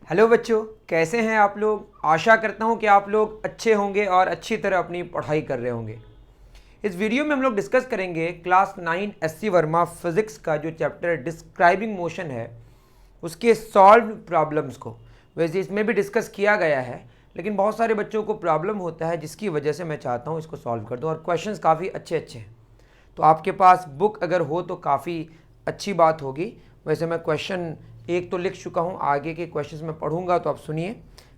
Hello बच्चों, कैसे हैं आप लोग। आशा करता हूं कि आप लोग अच्छे होंगे और अच्छी तरह अपनी पढ़ाई कर रहे होंगे। इस वीडियो में हम लोग डिस्कस करेंगे क्लास 9 एससी वर्मा फिज़िक्स का जो चैप्टर डिस्क्राइबिंग मोशन है उसके सॉल्व प्रॉब्लम्स को। वैसे इसमें भी डिस्कस किया गया है, लेकिन बहुत सारे बच्चों को प्रॉब्लम होता है जिसकी वजह से मैं चाहता हूँ इसको सॉल्व कर दूँ, और क्वेश्चंस काफ़ी अच्छे अच्छे हैं। तो आपके पास बुक अगर हो तो काफ़ी अच्छी बात होगी। वैसे मैं क्वेश्चन एक तो लिख चुका हूँ, आगे के क्वेश्चंस मैं पढ़ूंगा तो आप सुनिए,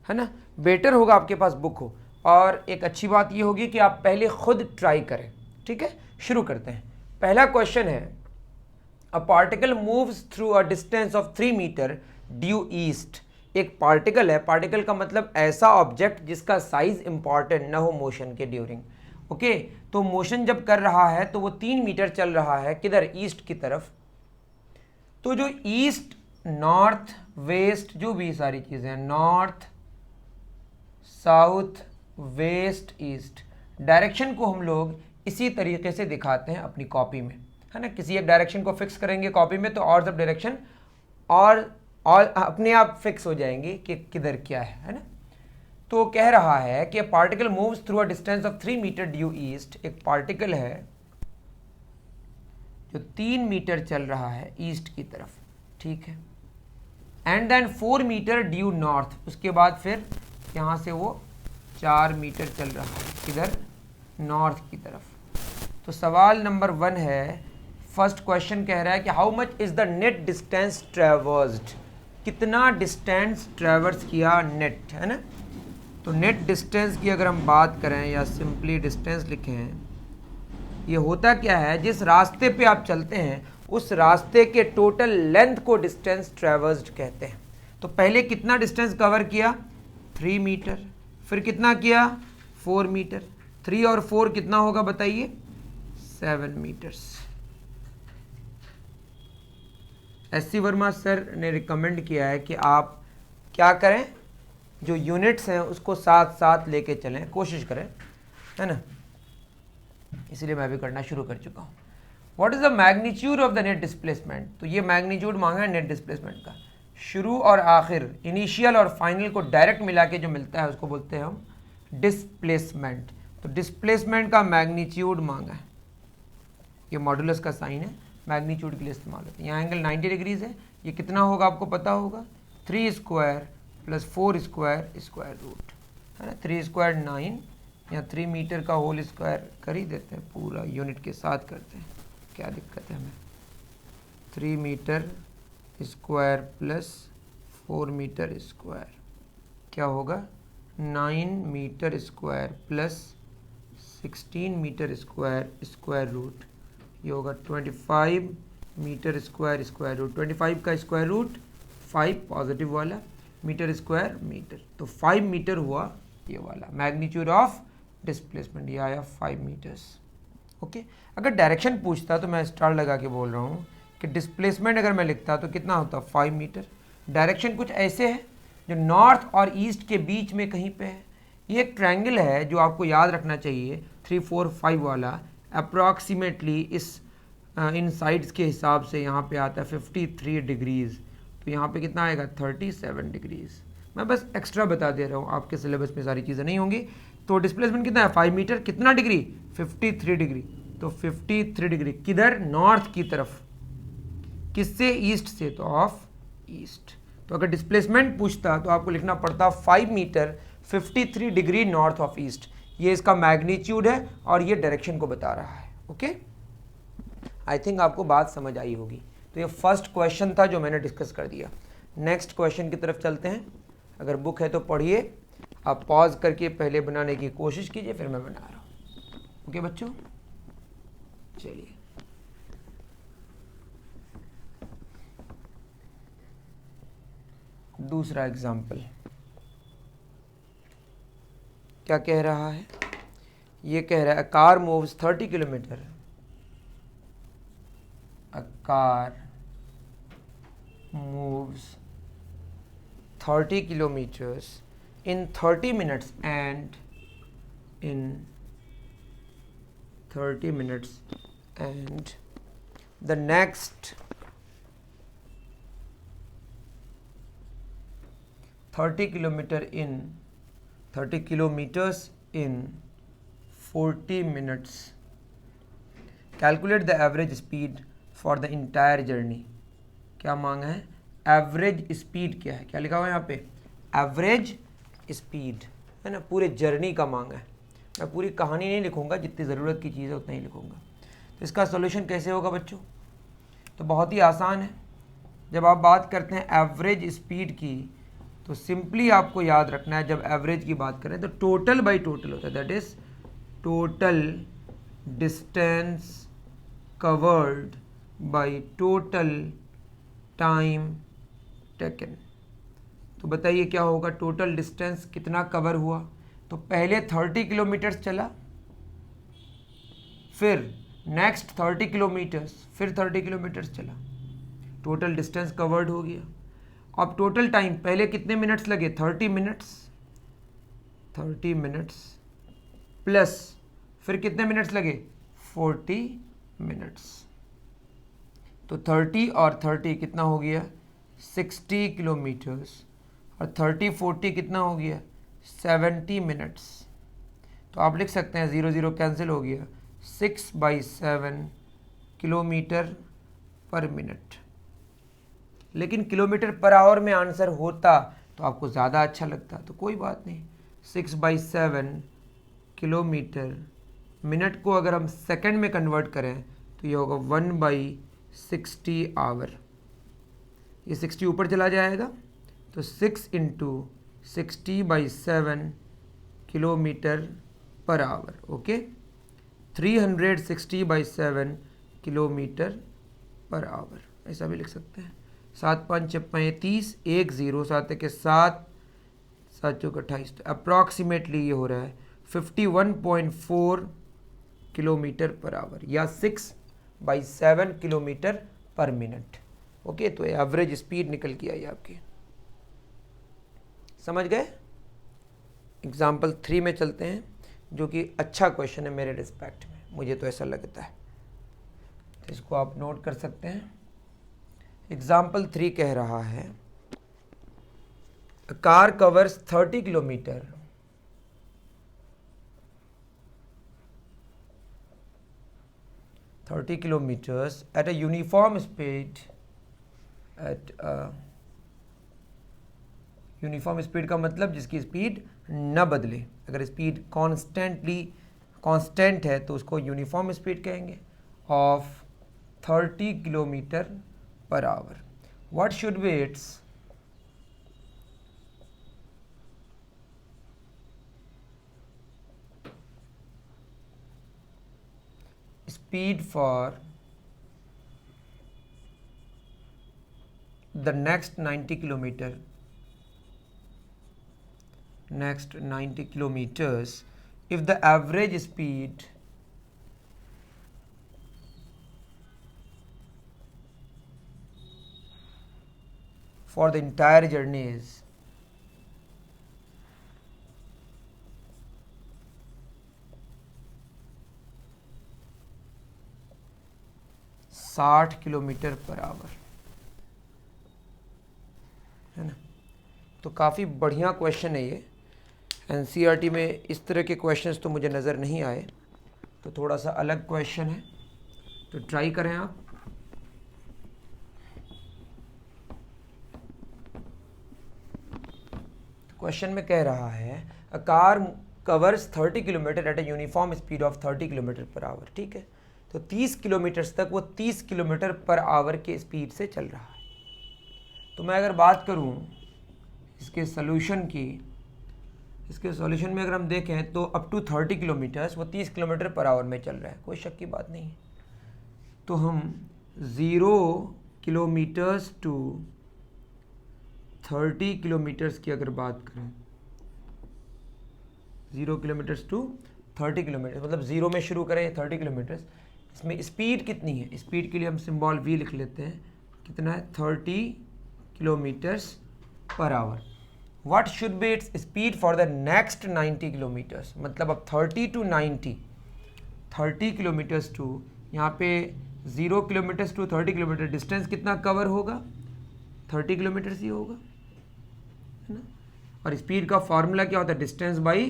है ना। बेटर होगा आपके पास बुक हो, और एक अच्छी बात ये होगी कि आप पहले खुद ट्राई करें। ठीक है, शुरू करते हैं। पहला क्वेश्चन है, a particle moves through a distance of 3 metre due east. एक पार्टिकल है, पार्टिकल का मतलब ऐसा ऑब्जेक्ट जिसका साइज इंपॉर्टेंट ना हो मोशन के ड्यूरिंग। ओके, तो मोशन जब कर रहा है तो वो 3 मीटर चल रहा है, किधर, ईस्ट की तरफ। तो जो ईस्ट, नॉर्थ, वेस्ट, जो भी सारी चीजें हैं, north, south, west, east, direction को हम लोग इसी तरीके से दिखाते हैं अपनी कॉपी में, है ना। किसी एक डायरेक्शन को फिक्स करेंगे कॉपी में तो और सब डायरेक्शन और अपने आप फिक्स हो जाएंगी कि किधर क्या है ना। तो कह रहा है कि particle moves through a distance of 3 metre due east. एक पार्टिकल है जो 3 मीटर चल रहा है ईस्ट की तरफ, ठीक है। And then 4 metre due north, उसके बाद फिर यहाँ से वो 4 मीटर चल रहा है किधर, नॉर्थ की तरफ। तो सवाल नंबर 1 है, फर्स्ट क्वेश्चन कह रहा है कि how much is the net distance traversed. कितना डिस्टेंस ट्रेवर्स किया नेट, है ना। तो नेट डिस्टेंस की अगर हम बात करें या सिंपली डिस्टेंस लिखें, ये होता क्या है, जिस रास्ते पे आप चलते हैं उस रास्ते के टोटल लेंथ को डिस्टेंस ट्रेवर्स्ड कहते हैं। तो पहले कितना डिस्टेंस कवर किया, 3 मीटर, फिर कितना किया, 4 मीटर, 3 और 4 कितना होगा बताइए, 7 मीटर्स। एससी वर्मा सर ने रिकमेंड किया है कि आप क्या करें, जो यूनिट्स हैं उसको साथ साथ लेके चलें, कोशिश करें, है ना। इसलिए मैं भी करना शुरू कर चुका हूँ। What is the magnitude of the net displacement. तो ये मैग्नीट्यूड मांगा है नेट डिस्प्लेसमेंट का। शुरू और आखिर, इनिशियल और फाइनल को डायरेक्ट मिला के जो मिलता है उसको बोलते हैं हम डिस्प्लेसमेंट। तो डिस्प्लेसमेंट का मैग्नीट्यूड मांगा है, ये मॉडुलस का साइन है, मैग्नीट्यूड के लिए इस्तेमाल होता है। यहाँ एंगल 90 डिग्रीज है, ये कितना होगा आपको पता होगा, 3 square plus 4 square square root, है ना। 3 स्क्वायर 9, या 3 मीटर का होल स्क्वायर कर ही देते हैं, पूरा यूनिट के साथ करते हैं, क्या दिक्कत है हमें। 3 metre square plus 4 metre square क्या होगा, 9 metre square plus 16 metre square square root, ये होगा 25 मीटर स्क्वायर स्क्वायर रूट। 25 का स्क्वायर रूट 5 पॉजिटिव वाला, मीटर स्क्वायर मीटर, तो 5 मीटर हुआ ये वाला मैग्नीट्यूड ऑफ डिस्प्लेसमेंट, ये आया 5 मीटर्स। ओके, अगर डायरेक्शन पूछता तो मैं स्टार लगा के बोल रहा हूँ कि डिस्प्लेसमेंट अगर मैं लिखता तो कितना होता, 5 मीटर। डायरेक्शन कुछ ऐसे है जो नॉर्थ और ईस्ट के बीच में कहीं पे है। ये एक ट्रायंगल है जो आपको याद रखना चाहिए, 3 4 5 वाला, अप्रॉक्सीमेटली इस इन साइड्स के हिसाब से यहाँ पे आता है 53 डिग्रीज, तो यहाँ पे कितना आएगा, 37 डिग्रीज। मैं बस एक्स्ट्रा बता दे रहा हूँ, आपके सिलेबस में सारी चीज़ें नहीं होंगी। तो डिस्प्लेसमेंट कितना है, 5 मीटर, कितना डिग्री, 53 डिग्री। तो 53 डिग्री किधर, नॉर्थ की तरफ, किससे, ईस्ट से, तो ऑफ ईस्ट। तो अगर डिस्प्लेसमेंट पूछता तो आपको लिखना पड़ता 5 metre 53 degree north of east. ये इसका मैग्नीट्यूड है और ये डायरेक्शन को बता रहा है। ओके, आई थिंक आपको बात समझ आई होगी। तो ये फर्स्ट क्वेश्चन था जो मैंने डिस्कस कर दिया। नेक्स्ट क्वेश्चन की तरफ चलते हैं। अगर बुक है तो पढ़िए, आप पॉज करके पहले बनाने की कोशिश कीजिए, फिर मैं बना रहा हूँ। ओके बच्चों, चलिए दूसरा एग्जाम्पल क्या कह रहा है, ये कह रहा है a car moves 30 kilometre, a car moves 30 kilometers in 30 minutes and in 30 minutes and the next 30 kilometers in 40 minutes. Calculate the average speed for the entire journey. क्या मांगा है? एवरेज स्पीड क्या है? क्या लिखा हुआ है यहाँ पे? एवरेज स्पीड है ना, पूरे जर्नी का मांगा है। मैं पूरी कहानी नहीं लिखूंगा, जितनी ज़रूरत की चीज़ है उतना ही लिखूंगा। तो इसका सॉल्यूशन कैसे होगा बच्चों? तो बहुत ही आसान है। जब आप बात करते हैं एवरेज स्पीड की, तो सिंपली आपको याद रखना है, जब एवरेज की बात करें तो टोटल बाई टोटल होता है, that is total distance covered by total time taken. तो बताइए क्या होगा? टोटल डिस्टेंस कितना कवर हुआ? तो पहले 30 किलोमीटर्स चला, फिर नेक्स्ट 30 किलोमीटर्स, फिर 30 किलोमीटर्स चला, टोटल डिस्टेंस कवर्ड हो गया। अब टोटल टाइम, पहले कितने मिनट्स लगे? 30 मिनट्स प्लस फिर कितने मिनट्स लगे? 40 मिनट्स। तो 30 और 30 कितना हो गया? 60 किलोमीटर्स, और 30-40 कितना हो गया? 70 मिनट्स। तो आप लिख सकते हैं 0 0 कैंसिल हो गया, 6/7 किलोमीटर पर मिनट। लेकिन किलोमीटर पर आवर में आंसर होता तो आपको ज़्यादा अच्छा लगता, तो कोई बात नहीं। 6/7 किलोमीटर, मिनट को अगर हम सेकंड में कन्वर्ट करें तो ये होगा 1/60 आवर। ये 60 ऊपर चला जाएगा, तो 6 × 60/7 kilometre per hour. Okay, 360/7 kilometre per hour, ऐसा भी लिख सकते हैं। 7 5 6 35, 1 0, 7 1 7, 7 4 28। तो अप्रॉक्सीमेटली ये हो रहा है 51.4 किलोमीटर पर आवर, या 6/7 किलोमीटर पर मिनट। ओके, तो एवरेज स्पीड निकल के आई आपकी। समझ गए? एग्जाम्पल 3 में चलते हैं, जो कि अच्छा क्वेश्चन है मेरे रिस्पेक्ट में, मुझे तो ऐसा लगता है। तो इसको आप नोट कर सकते हैं। एग्जाम्पल 3 कह रहा है, a car covers 30 kilometre at a uniform speed, uniform speed का मतलब जिसकी स्पीड न बदले। अगर स्पीड कांस्टेंट है तो उसको यूनिफॉर्म स्पीड कहेंगे, of 30 kilometre per hour. What should be its speed for the next 90 kilometers if the average speed for the entire journey is 60 kilometre per hour, है ना। तो काफ़ी बढ़िया क्वेश्चन है ये। एनसीईआरटी में इस तरह के क्वेश्चंस तो मुझे नज़र नहीं आए, तो थोड़ा सा अलग क्वेश्चन है, तो ट्राई करें आप। क्वेश्चन में कह रहा है, a car covers 30 kilometre at a uniform speed of 30 kilometre per hour. ठीक है, तो 30 किलोमीटर तक वो 30 किलोमीटर पर आवर के स्पीड से चल रहा है। तो मैं अगर बात करूं इसके सॉल्यूशन की, इसके सॉल्यूशन में अगर हम देखें तो अप टू 30 किलोमीटर्स वो 30 किलोमीटर पर आवर में चल रहा है, कोई शक की बात नहीं है। तो हम 0 किलोमीटर्स टू 30 किलोमीटर्स की अगर बात करें, 0 किलोमीटर्स टू 30 किलोमीटर, मतलब 0 में शुरू करें 30 किलोमीटर्स। इसमें स्पीड कितनी है? स्पीड के लिए हम सिंबल v लिख लेते हैं। कितना है? 30 kilometres per our. What should be its speed for the next 90 kilometres, मतलब अब 30 टू 90, 30 किलोमीटर्स टू, यहाँ पे 0 किलोमीटर्स टू 30 किलोमीटर डिस्टेंस कितना कवर होगा? 30 किलोमीटर्स ही होगा, है ना। और स्पीड का फॉर्मूला क्या होता है, डिस्टेंस बाई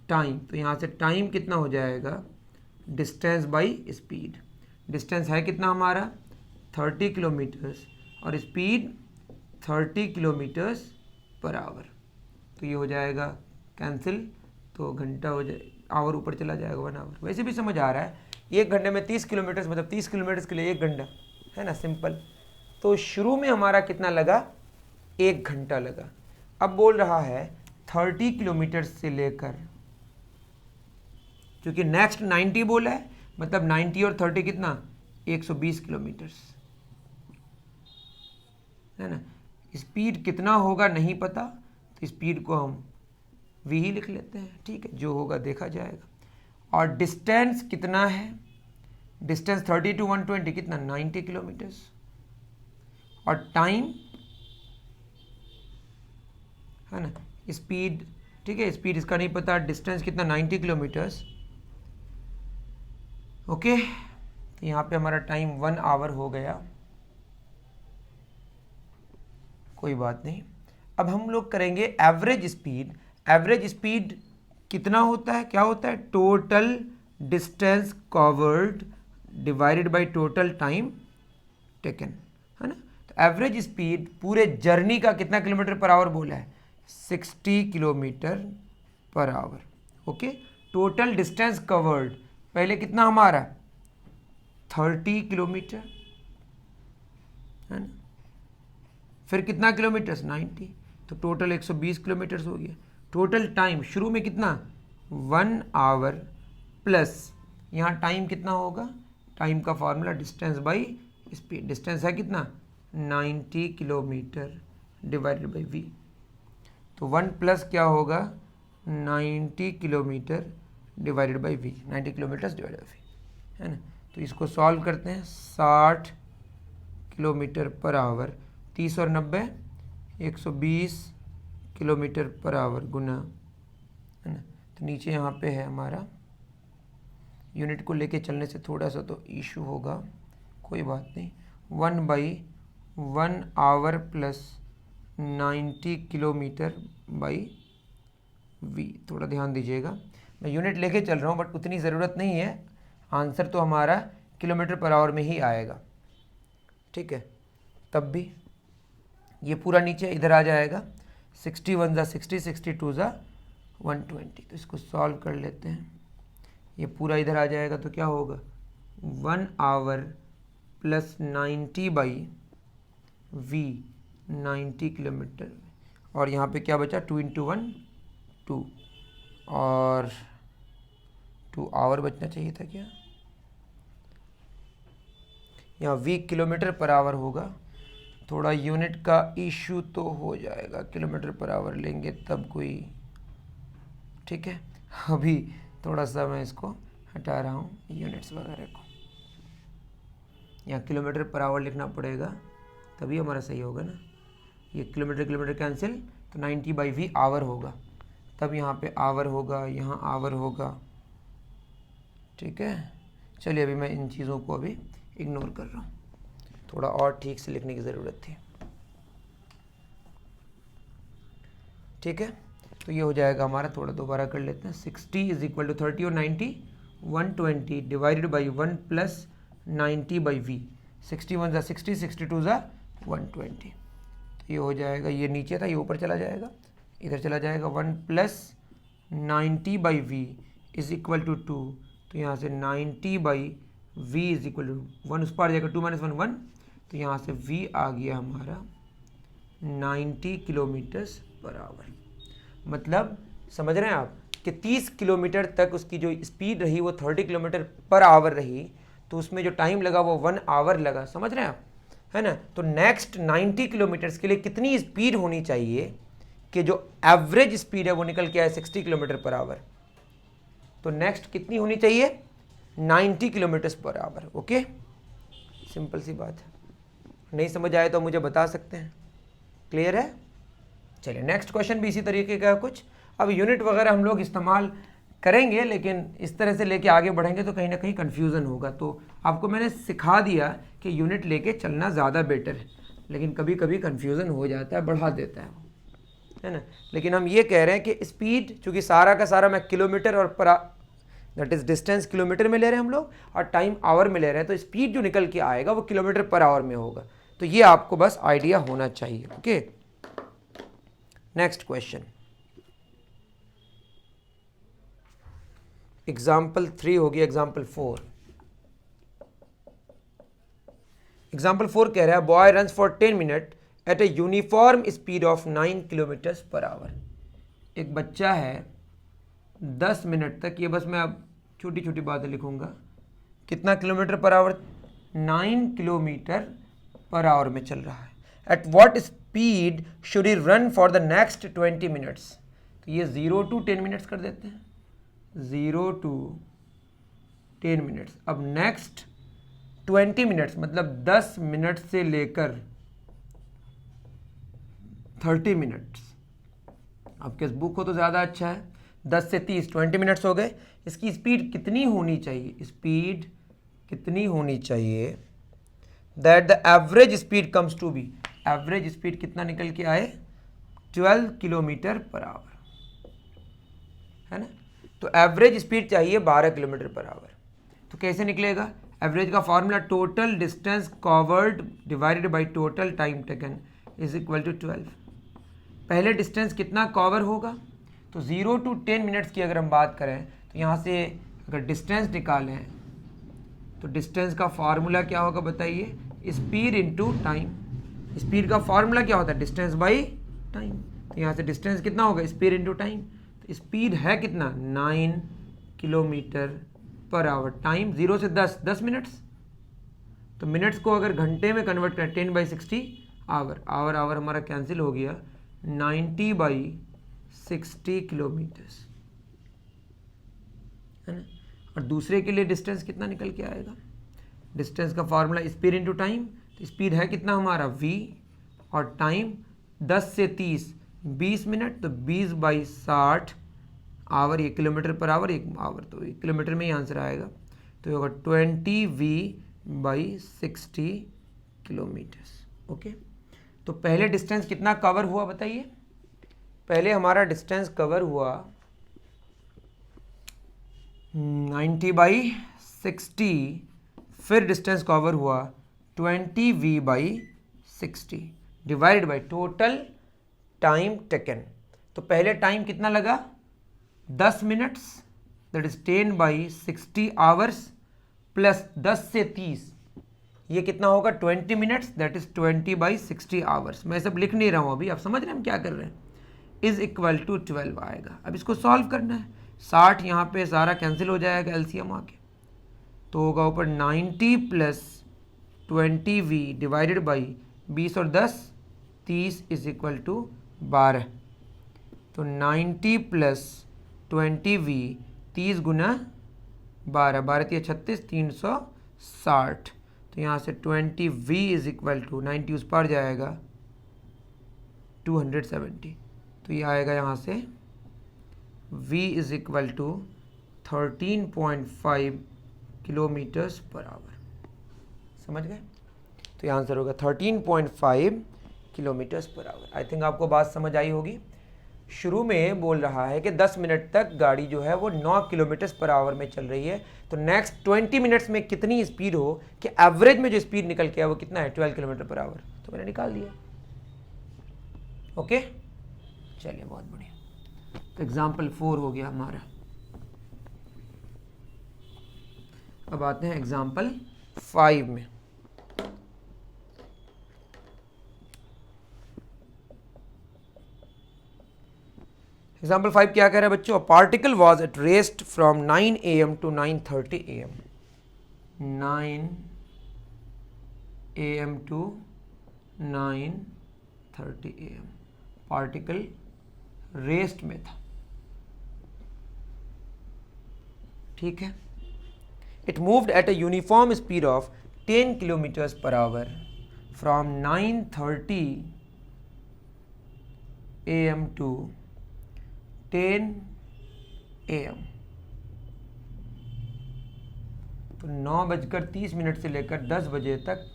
टाइम। तो यहाँ से टाइम कितना हो जाएगा, डिस्टेंस बाई स्पीड। डिस्टेंस है कितना हमारा 30 किलोमीटर्स और स्पीड 30 किलोमीटर्स पर आवर। तो ये हो जाएगा कैंसिल, तो घंटा हो जाए, आवर ऊपर चला जाएगा 1 आवर। वैसे भी समझ आ रहा है, 1 घंटे में 30 किलोमीटर्स मतलब 30 किलोमीटर्स के लिए 1 घंटा है ना, सिंपल। तो शुरू में हमारा कितना लगा, 1 घंटा लगा। अब बोल रहा है 30 किलोमीटर से लेकर, क्योंकि नेक्स्ट 90 बोला है, मतलब 90 और 30 कितना 120 किलोमीटर्स है ना। स्पीड कितना होगा नहीं पता, तो स्पीड को हम v ही लिख लेते हैं, ठीक है, जो होगा देखा जाएगा। और डिस्टेंस कितना है, डिस्टेंस 30 to 120 कितना 90 किलोमीटर्स। और टाइम है ना, स्पीड, ठीक है, स्पीड इसका नहीं पता, डिस्टेंस कितना 90 किलोमीटर्स। ओके, तो यहाँ पे हमारा टाइम 1 आवर हो गया, कोई बात नहीं। अब हम लोग करेंगे एवरेज स्पीड। एवरेज स्पीड कितना होता है, क्या होता है, total distance covered divided by total time taken, है ना। तो एवरेज स्पीड पूरे जर्नी का कितना किलोमीटर पर आवर बोला है, 60 kilometre per hour. Okay, total distance covered पहले कितना हमारा 30 किलोमीटर है ना, फिर कितना किलोमीटर्स 90, तो टोटल 120 किलोमीटर्स हो गया। टोटल टाइम शुरू में कितना 1 आवर प्लस यहाँ टाइम कितना होगा, टाइम का formula distance by speed. Distance है कितना 90 किलोमीटर डिवाइडेड बाई v, तो 1 प्लस क्या होगा 90 kilometre divided by v, 90 kilometres divided by v, है ना। तो इसको सॉल्व करते हैं, 60 किलोमीटर पर आवर, 30 और 90 120 किलोमीटर पर आवर गुना, है ना। तो नीचे यहाँ पे है हमारा, यूनिट को लेके चलने से थोड़ा सा तो इशू होगा, कोई बात नहीं। 1/1 hour plus 90 kilometre by v, थोड़ा ध्यान दीजिएगा, मैं यूनिट लेके चल रहा हूँ बट उतनी ज़रूरत नहीं है, आंसर तो हमारा किलोमीटर पर आवर में ही आएगा, ठीक है। तब भी ये पूरा नीचे इधर आ जाएगा, 61 ज़ा 60, 62 ज़ा 120, तो इसको सॉल्व कर लेते हैं। ये पूरा इधर आ जाएगा तो क्या होगा 1 hour plus 90 by v, 90 kilometre, और यहाँ पे क्या बचा 2 × 1 2, और 2 आवर बचना चाहिए था क्या, यहाँ v किलोमीटर पर आवर होगा, थोड़ा यूनिट का इशू तो हो जाएगा, किलोमीटर पर आवर लेंगे तब कोई, ठीक है। अभी थोड़ा सा मैं इसको हटा रहा हूँ यूनिट्स वगैरह को, यहाँ किलोमीटर पर आवर लिखना पड़ेगा तभी हमारा सही होगा ना। ये किलोमीटर किलोमीटर कैंसिल, तो 90/v आवर होगा, तब यहाँ पे आवर होगा, यहाँ आवर होगा, ठीक है। चलिए अभी मैं इन चीज़ों को अभी इग्नोर कर रहा हूँ, थोड़ा और ठीक से लिखने की ज़रूरत थी, ठीक है। तो ये हो जाएगा हमारा, थोड़ा दोबारा कर लेते हैं, 60 = 30 और 90 120 डिवाइडेड बाई 1 प्लस 90/v, 61 ज़ा 60, 62 ज़ा 120, तो ये हो जाएगा, ये नीचे था ये ऊपर चला जाएगा, इधर चला जाएगा, 1 plus 90/v is equal to 2, तो यहाँ से 90/v इज इक्वल टू 1, उस पर आ जाएगा 2 - 1 1, तो यहाँ से v आ गया हमारा 90 किलोमीटर्स पर आवर। मतलब समझ रहे हैं आप कि 30 किलोमीटर तक उसकी जो स्पीड रही वो 30 किलोमीटर पर आवर रही, तो उसमें जो टाइम लगा वो 1 आवर लगा, समझ रहे हैं आप, है ना। तो नेक्स्ट 90 किलोमीटर्स के लिए कितनी स्पीड होनी चाहिए कि जो एवरेज स्पीड है वो निकल के आए 60 किलोमीटर पर आवर, तो नेक्स्ट कितनी होनी चाहिए 90 kilometres per our. Okay, simple सी बात है, नहीं समझ आए तो मुझे बता सकते हैं, क्लियर है। चलिए नेक्स्ट क्वेश्चन भी इसी तरीके का कुछ, अब यूनिट वगैरह हम लोग इस्तेमाल करेंगे, लेकिन इस तरह से लेके आगे बढ़ेंगे तो कहीं ना कहीं कन्फ्यूज़न होगा, तो आपको मैंने सिखा दिया कि यूनिट लेके चलना ज़्यादा बेटर है, लेकिन कभी कभी कन्फ्यूज़न हो जाता है, बढ़ा देता है। है ना। लेकिन हम ये कह रहे हैं कि स्पीड, चूँकि सारा का सारा मैं किलोमीटर और दैट इज डिस्टेंस किलोमीटर में ले रहे हैं हम लोग, और टाइम आवर में ले रहे हैं, तो स्पीड जो निकल के आएगा वो किलोमीटर पर आवर में होगा। तो ये आपको बस आइडिया होना चाहिए। ओके, नेक्स्ट क्वेश्चन, एग्जाम्पल 3 हो गया। एग्जाम्पल 4, एग्जाम्पल 4 कह रहा है boy runs for 10 minute at a uniform speed of 9 kilometres per hour. एक बच्चा है 10 मिनट तक, ये बस मैं अब छोटी छोटी बातें लिखूंगा, कितना kilometre per hour, 9 kilometre per hour में चल रहा है। At what speed should he run for the next 20 minutes. तो ये 0 to 10 मिनट्स कर देते हैं, 0 to 10 मिनट्स। अब नेक्स्ट 20 मिनट्स मतलब 10 मिनट से लेकर 30 मिनट्स। आपके बुक हो तो ज़्यादा अच्छा है। 10 से 30 20 मिनट्स हो गए। इसकी स्पीड कितनी होनी चाहिए, स्पीड कितनी होनी चाहिए, that the average speed comes to be, average speed कितना निकल के आए, 12 किलोमीटर पर आवर, है ना। तो एवरेज स्पीड चाहिए 12 किलोमीटर पर आवर। तो कैसे निकलेगा, एवरेज का formula total distance covered divided by total time taken is equal to 12। पहले डिस्टेंस कितना कवर होगा, तो 0 to 10 मिनट्स की अगर हम बात करें तो यहाँ से अगर डिस्टेंस निकालें तो डिस्टेंस का फार्मूला क्या होगा बताइए, स्पीड इनटू टाइम। स्पीड का फार्मूला क्या होता है, डिस्टेंस बाई टाइम। तो यहाँ से डिस्टेंस कितना होगा, स्पीड इनटू टाइम। तो स्पीड है कितना, 9 किलोमीटर पर आवर। टाइम 0 से 10 मिनट्स, तो मिनट्स को अगर घंटे में कन्वर्ट करें 10/60 आवर, आवर आवर हमारा कैंसिल हो गया, 90/60 किलोमीटर्स, है ना। और दूसरे के लिए डिस्टेंस कितना निकल के आएगा, डिस्टेंस का फॉर्मूला स्पीड इनटू टाइम। तो स्पीड है कितना हमारा v, और टाइम 10 से 30 20 मिनट, तो 20/60 आवर, ये किलोमीटर पर आवर, एक आवर, तो किलोमीटर में ही आंसर आएगा। तो ये होगा 20v/60 किलोमीटर्स। ओके, तो पहले डिस्टेंस कितना कवर हुआ बताइए, पहले हमारा डिस्टेंस कवर हुआ 90/60, फिर डिस्टेंस कवर हुआ 20v/60 divided by total time taken. तो पहले टाइम कितना लगा, 10 minutes, that is 10/60 hours, plus 10 से 30, ये कितना होगा 20 मिनट्स, दैट इज 20/60 आवर्स। मैं सब लिख नहीं रहा हूँ अभी, आप समझ रहे हैं हम क्या कर रहे हैं, इज इक्वल टू 12 आएगा। अब इसको सॉल्व करना है, 60 यहाँ पे सारा कैंसिल हो जाएगा एलसीएम आके, तो होगा ऊपर 90 + 20v डिवाइडेड बाई 20 और 10 30 इज इक्वल टू 12। तो 90 + 20v, 30 गुना 12, 12 × 36 360। तो यहाँ से 20v इज इक्वल टू 90 उस पर जाएगा 270। तो ये आएगा यहाँ से v is equal to 13.5 kilometres per hour. समझ गए, तो ये आंसर होगा 13.5 kilometres per our. I think आपको बात समझ आई होगी। शुरू में बोल रहा है कि 10 मिनट तक गाड़ी जो है वो 9 किलोमीटर्स पर आवर में चल रही है, तो नेक्स्ट 20 मिनट्स में कितनी स्पीड हो कि एवरेज में जो स्पीड निकल के है वो कितना है, 12 किलोमीटर पर आवर। तो मैंने निकाल दिया। ओके, चलिए बहुत बढ़िया। तो एग्जाम्पल 4 हो गया हमारा। अब आते हैं एग्जाम्पल 5 में। एग्जाम्पल 5 क्या कह रहा है बच्चों, particle was at rest from 9 AM to 9:30 AM, 9 AM to 9:30 AM, particle rest में था, ठीक है। It moved at a uniform speed of 10 kilometres per our from 9:30 AM to 10 AM। तो 9:30 से लेकर 10 बजे तक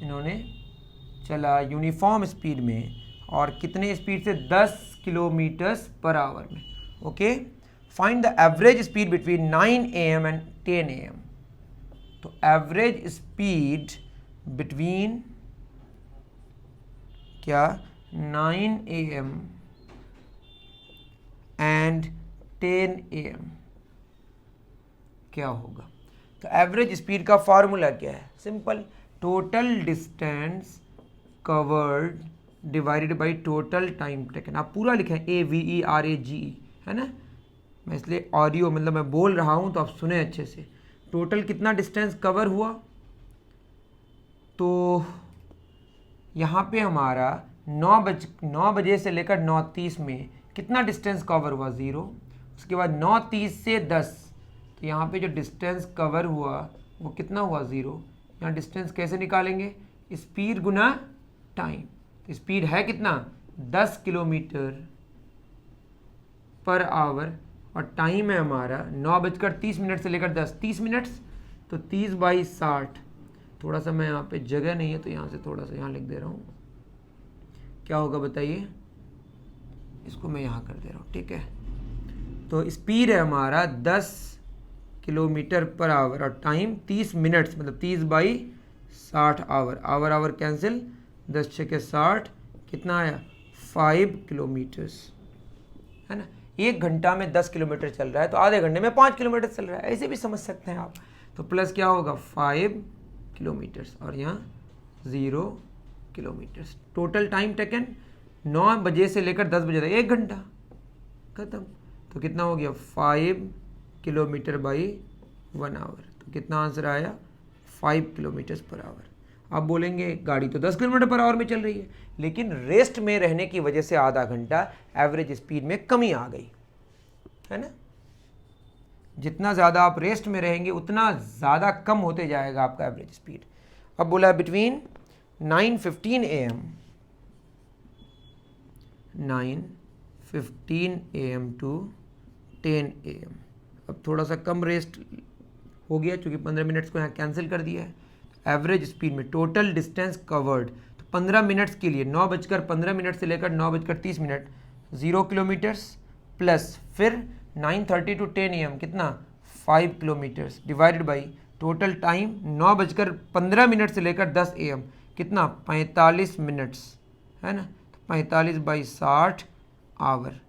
इन्होंने चला यूनिफॉर्म स्पीड में, और कितने स्पीड से, 10 किलोमीटर्स पर आवर में। Okay, find the average speed between 9 AM and 10 AM। तो एवरेज स्पीड बिटवीन क्या 9 AM एंड 10 AM क्या होगा? तो एवरेज स्पीड का फॉर्मूला क्या है? Simple, total distance covered divided by total time taken. आप पूरा लिखें AVERAGE, है ना। मैं इसलिए ऑडियो मतलब मैं बोल रहा हूं तो आप सुने अच्छे से। टोटल कितना डिस्टेंस कवर हुआ, तो यहाँ पे हमारा 9 बजे से लेकर 9:30 में कितना डिस्टेंस कवर हुआ, 0। उसके बाद 9:30 से 10, तो यहाँ पे जो डिस्टेंस कवर हुआ वो कितना हुआ, 0। यहाँ डिस्टेंस कैसे निकालेंगे, स्पीड गुना टाइम। तो स्पीड है कितना, 10 किलोमीटर पर आवर, और टाइम है हमारा 9:30 से लेकर 30 मिनट्स। तो 30/60, थोड़ा सा मैं यहाँ पे जगह नहीं है तो यहाँ से थोड़ा सा यहाँ लिख दे रहा हूँ, क्या होगा बताइए, इसको मैं यहाँ कर दे रहा हूँ, ठीक है। तो स्पीड है हमारा 10 किलोमीटर पर आवर और टाइम 30 मिनट्स, मतलब 30/60 आवर। आवर कैंसिल, 10 छके 60, कितना आया, 5 किलोमीटर्स, है ना। 1 घंटा में 10 किलोमीटर चल रहा है तो आधे घंटे में 5 किलोमीटर चल रहा है, ऐसे भी समझ सकते हैं आप। तो प्लस क्या होगा, 5 किलोमीटर्स और यहाँ 0 किलोमीटर्स। टोटल टाइम टेकन 9 बजे से लेकर 10 बजे तक 1 घंटा, खत्म। तो कितना हो गया, 5 किलोमीटर बाई 1 आवर। तो कितना आंसर आया, 5 किलोमीटर पर आवर। आप बोलेंगे गाड़ी तो 10 किलोमीटर पर आवर में चल रही है, लेकिन रेस्ट में रहने की वजह से आधा घंटा एवरेज स्पीड में कमी आ गई, है ना। जितना ज़्यादा आप रेस्ट में रहेंगे उतना ज़्यादा कम होते जाएगा आपका एवरेज स्पीड। अब बोला between 9:15 AM 9:15 AM to 10 AM। अब थोड़ा सा कम रेस्ट हो गया क्योंकि 15 मिनट्स को यहाँ कैंसिल कर दिया है। एवरेज स्पीड में टोटल डिस्टेंस कवर्ड, तो 15 मिनट्स के लिए 9:15 से लेकर 9:30 0 किलोमीटर्स, प्लस फिर 9:30 टू 10 AM कितना, 5 kilometres, divided by total time 9:15 से लेकर 10 AM कितना, 45 मिनट्स, है ना। तो 45/60 आवर,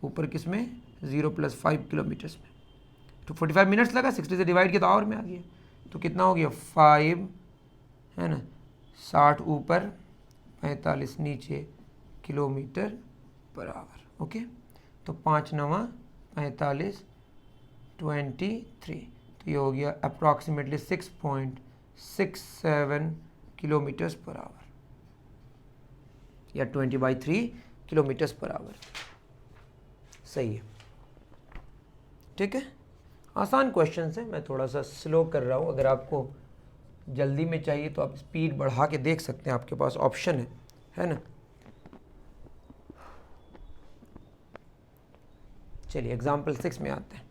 ऊपर किस में, 0 + 5 किलोमीटर्स में। तो 45 मिनट्स लगा, 60 से डिवाइड किया तो आवर में आ गया। तो कितना हो गया, 5, है ना, 60 ऊपर 45 नीचे किलोमीटर पर आवर। ओके, तो 5 × 9 = 45, 23। तो ये हो गया अप्रॉक्सीमेटली 6.67 किलोमीटर्स पर आवर, या 20/3 किलोमीटर्स पर आवर। सही है, ठीक है। आसान क्वेश्चन है, मैं थोड़ा सा स्लो कर रहा हूँ। अगर आपको जल्दी में चाहिए तो आप स्पीड बढ़ा के देख सकते हैं, आपके पास ऑप्शन है ना। चलिए एग्जाम्पल 6 में आते हैं।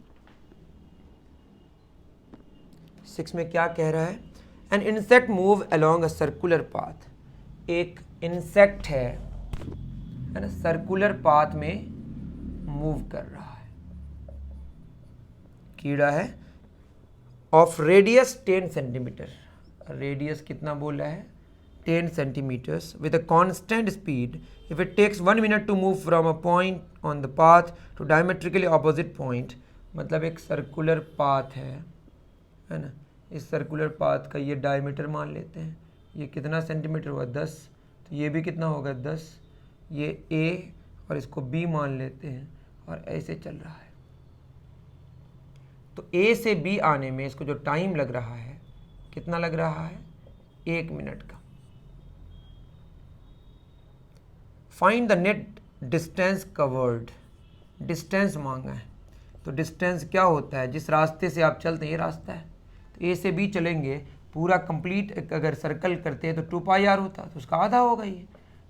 6 में क्या कह रहा है, an insect move along a circular path. एक इंसेक्ट है ना, सर्कुलर पाथ में मूव कर रहा है, कीड़ा है, ऑफ रेडियस 10 सेंटीमीटर। रेडियस कितना बोल रहा है, 10 centimetres, with a constant speed if it takes 1 minute to move from a point on the path to diametrically opposite point. मतलब एक सर्कुलर पाथ है ना। इस सर्कुलर पाथ का ये डायमीटर मान लेते हैं, ये कितना सेंटीमीटर हुआ, 10। तो ये भी कितना होगा, 10। ये ए और इसको बी मान लेते हैं, और ऐसे चल रहा है। तो ए से बी आने में इसको जो टाइम लग रहा है, कितना लग रहा है, 1 मिनट का। Find the net distance covered. Distance मांगा है, तो डिस्टेंस क्या होता है, जिस रास्ते से आप चलते हैं ये रास्ता है, तो ए से बी चलेंगे पूरा कंप्लीट, अगर सर्कल करते हैं तो 2πr होता, तो उसका आधा होगा, ये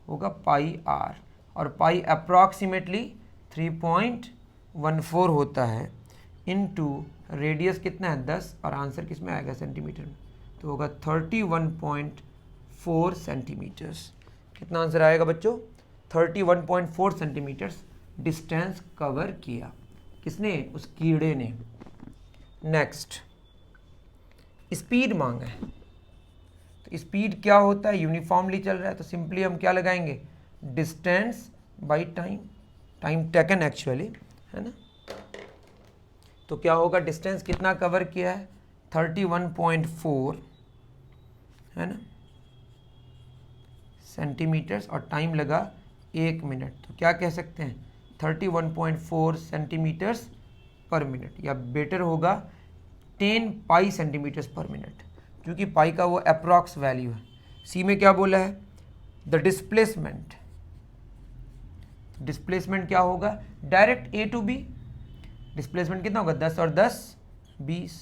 होगा πr, और पाई अप्रॉक्सीमेटली 3.14 होता है, इनटू रेडियस कितना है, 10, और आंसर किस में आएगा, सेंटीमीटर में, तो होगा 31.4 सेंटीमीटर्स। कितना आंसर आएगा बच्चों, 31.4 सेंटीमीटर्स डिस्टेंस कवर किया। किसने? उस कीड़े ने। नेक्स्ट, स्पीड मांगा है। तो स्पीड क्या होता है? यूनिफॉर्मली चल रहा है, तो सिंपली हम क्या लगाएंगे? Distance by time, time taken actually, है ना। तो क्या होगा? डिस्टेंस कितना कवर किया है? 31.4, है ना, सेंटीमीटर्स, और टाइम लगा 1 मिनट। तो क्या कह सकते हैं? 31.4 सेंटीमीटर्स पर मिनट, या बेटर होगा 10 पाई सेंटीमीटर्स पर मिनट, क्योंकि पाई का वो अप्रॉक्स वैल्यू है। सी में क्या बोला है? The displacement. डिस्प्लेसमेंट क्या होगा? Direct A to B. Displacement कितना होगा? 10 और 10 20,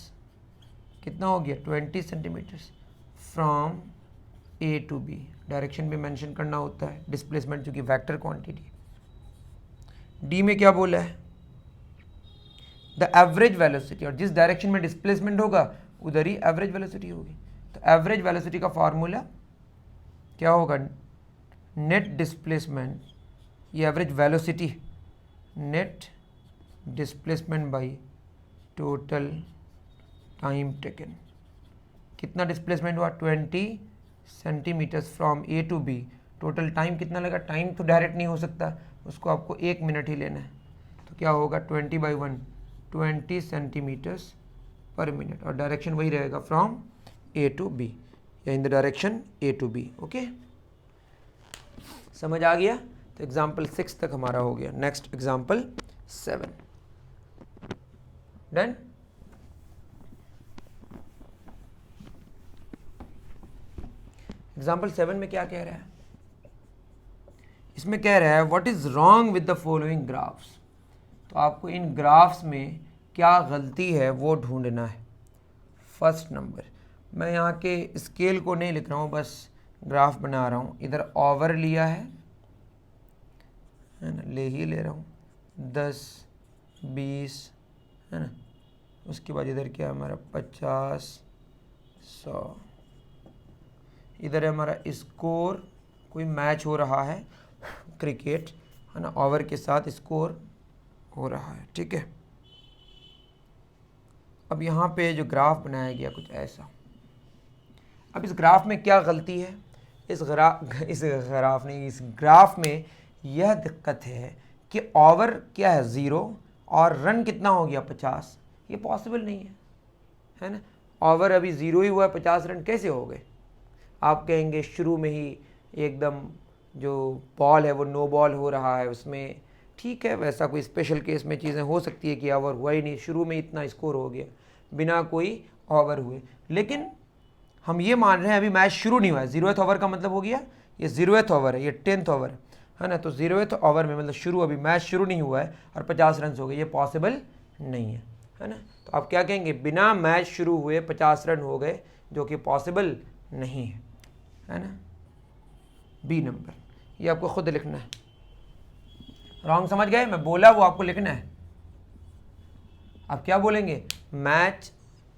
कितना हो गया? 20 centimetres from A to B. Direction भी मेंशन करना होता है डिस्प्लेसमेंट, चूंकि वेक्टर क्वांटिटी। डी में क्या बोला है? द एवरेज वेलोसिटी, और जिस डायरेक्शन में डिस्प्लेसमेंट होगा उधर ही एवरेज वेलोसिटी होगी। तो एवरेज वेलोसिटी का फॉर्मूला क्या होगा? नेट डिस्प्लेसमेंट, ये average velocity, net displacement by total time taken. कितना डिस्प्लेसमेंट हुआ? 20 centimetres from A to B. Total time कितना लगा? टाइम तो डायरेक्ट नहीं हो सकता, उसको आपको 1 मिनट ही लेना है। तो क्या होगा? 20/1, 20 सेंटीमीटर्स पर मिनट, और डायरेक्शन वही रहेगा फ्रॉम ए टू बी, या in the direction A to B. Okay, समझ आ गया? तो एग्जाम्पल 6 तक हमारा हो गया। Next example 7। डन। एग्जाम्पल 7 में क्या कह रहा है? इसमें कह रहा है what is wrong with the following graphs. तो आपको इन ग्राफ्स में क्या गलती है वो ढूंढना है। फर्स्ट नंबर, मैं यहाँ के स्केल को नहीं लिख रहा हूँ, बस ग्राफ बना रहा हूँ। इधर ओवर लिया है ना, ले ही ले रहा हूँ, 10 20, है ना। उसके बाद इधर क्या है हमारा? 50 100। इधर है हमारा स्कोर, कोई मैच हो रहा है, क्रिकेट, है ना, ओवर के साथ स्कोर हो रहा है, ठीक है। अब यहाँ पे जो ग्राफ बनाया गया कुछ ऐसा। अब इस ग्राफ में क्या गलती है? इस ग्राफ में यह दिक्कत है कि ओवर क्या है? 0, और रन कितना हो गया? 50। ये पॉसिबल नहीं है ना। ओवर अभी 0 ही हुआ है, 50 रन कैसे हो गए? आप कहेंगे शुरू में ही एकदम जो बॉल है वो नो बॉल हो रहा है उसमें, ठीक है, वैसा कोई स्पेशल केस में चीज़ें हो सकती है कि ओवर हुआ ही नहीं, शुरू में इतना स्कोर हो गया बिना कोई ओवर हुए। लेकिन हम ये मान रहे हैं अभी मैच शुरू नहीं हुआ है। 0th ओवर का मतलब हो गया ये 0th ओवर है, ये 10th ओवर है ना। तो 0th ओवर में मतलब शुरू, अभी मैच शुरू नहीं हुआ है और 50 रन हो गए, ये पॉसिबल नहीं है ना। तो आप क्या कहेंगे? बिना मैच शुरू हुए 50 रन हो गए, जो कि पॉसिबल नहीं है ना। बी नंबर, ये आपको खुद लिखना है। रॉन्ग समझ गए? मैं बोला वो आपको लिखना है। आप क्या बोलेंगे? Match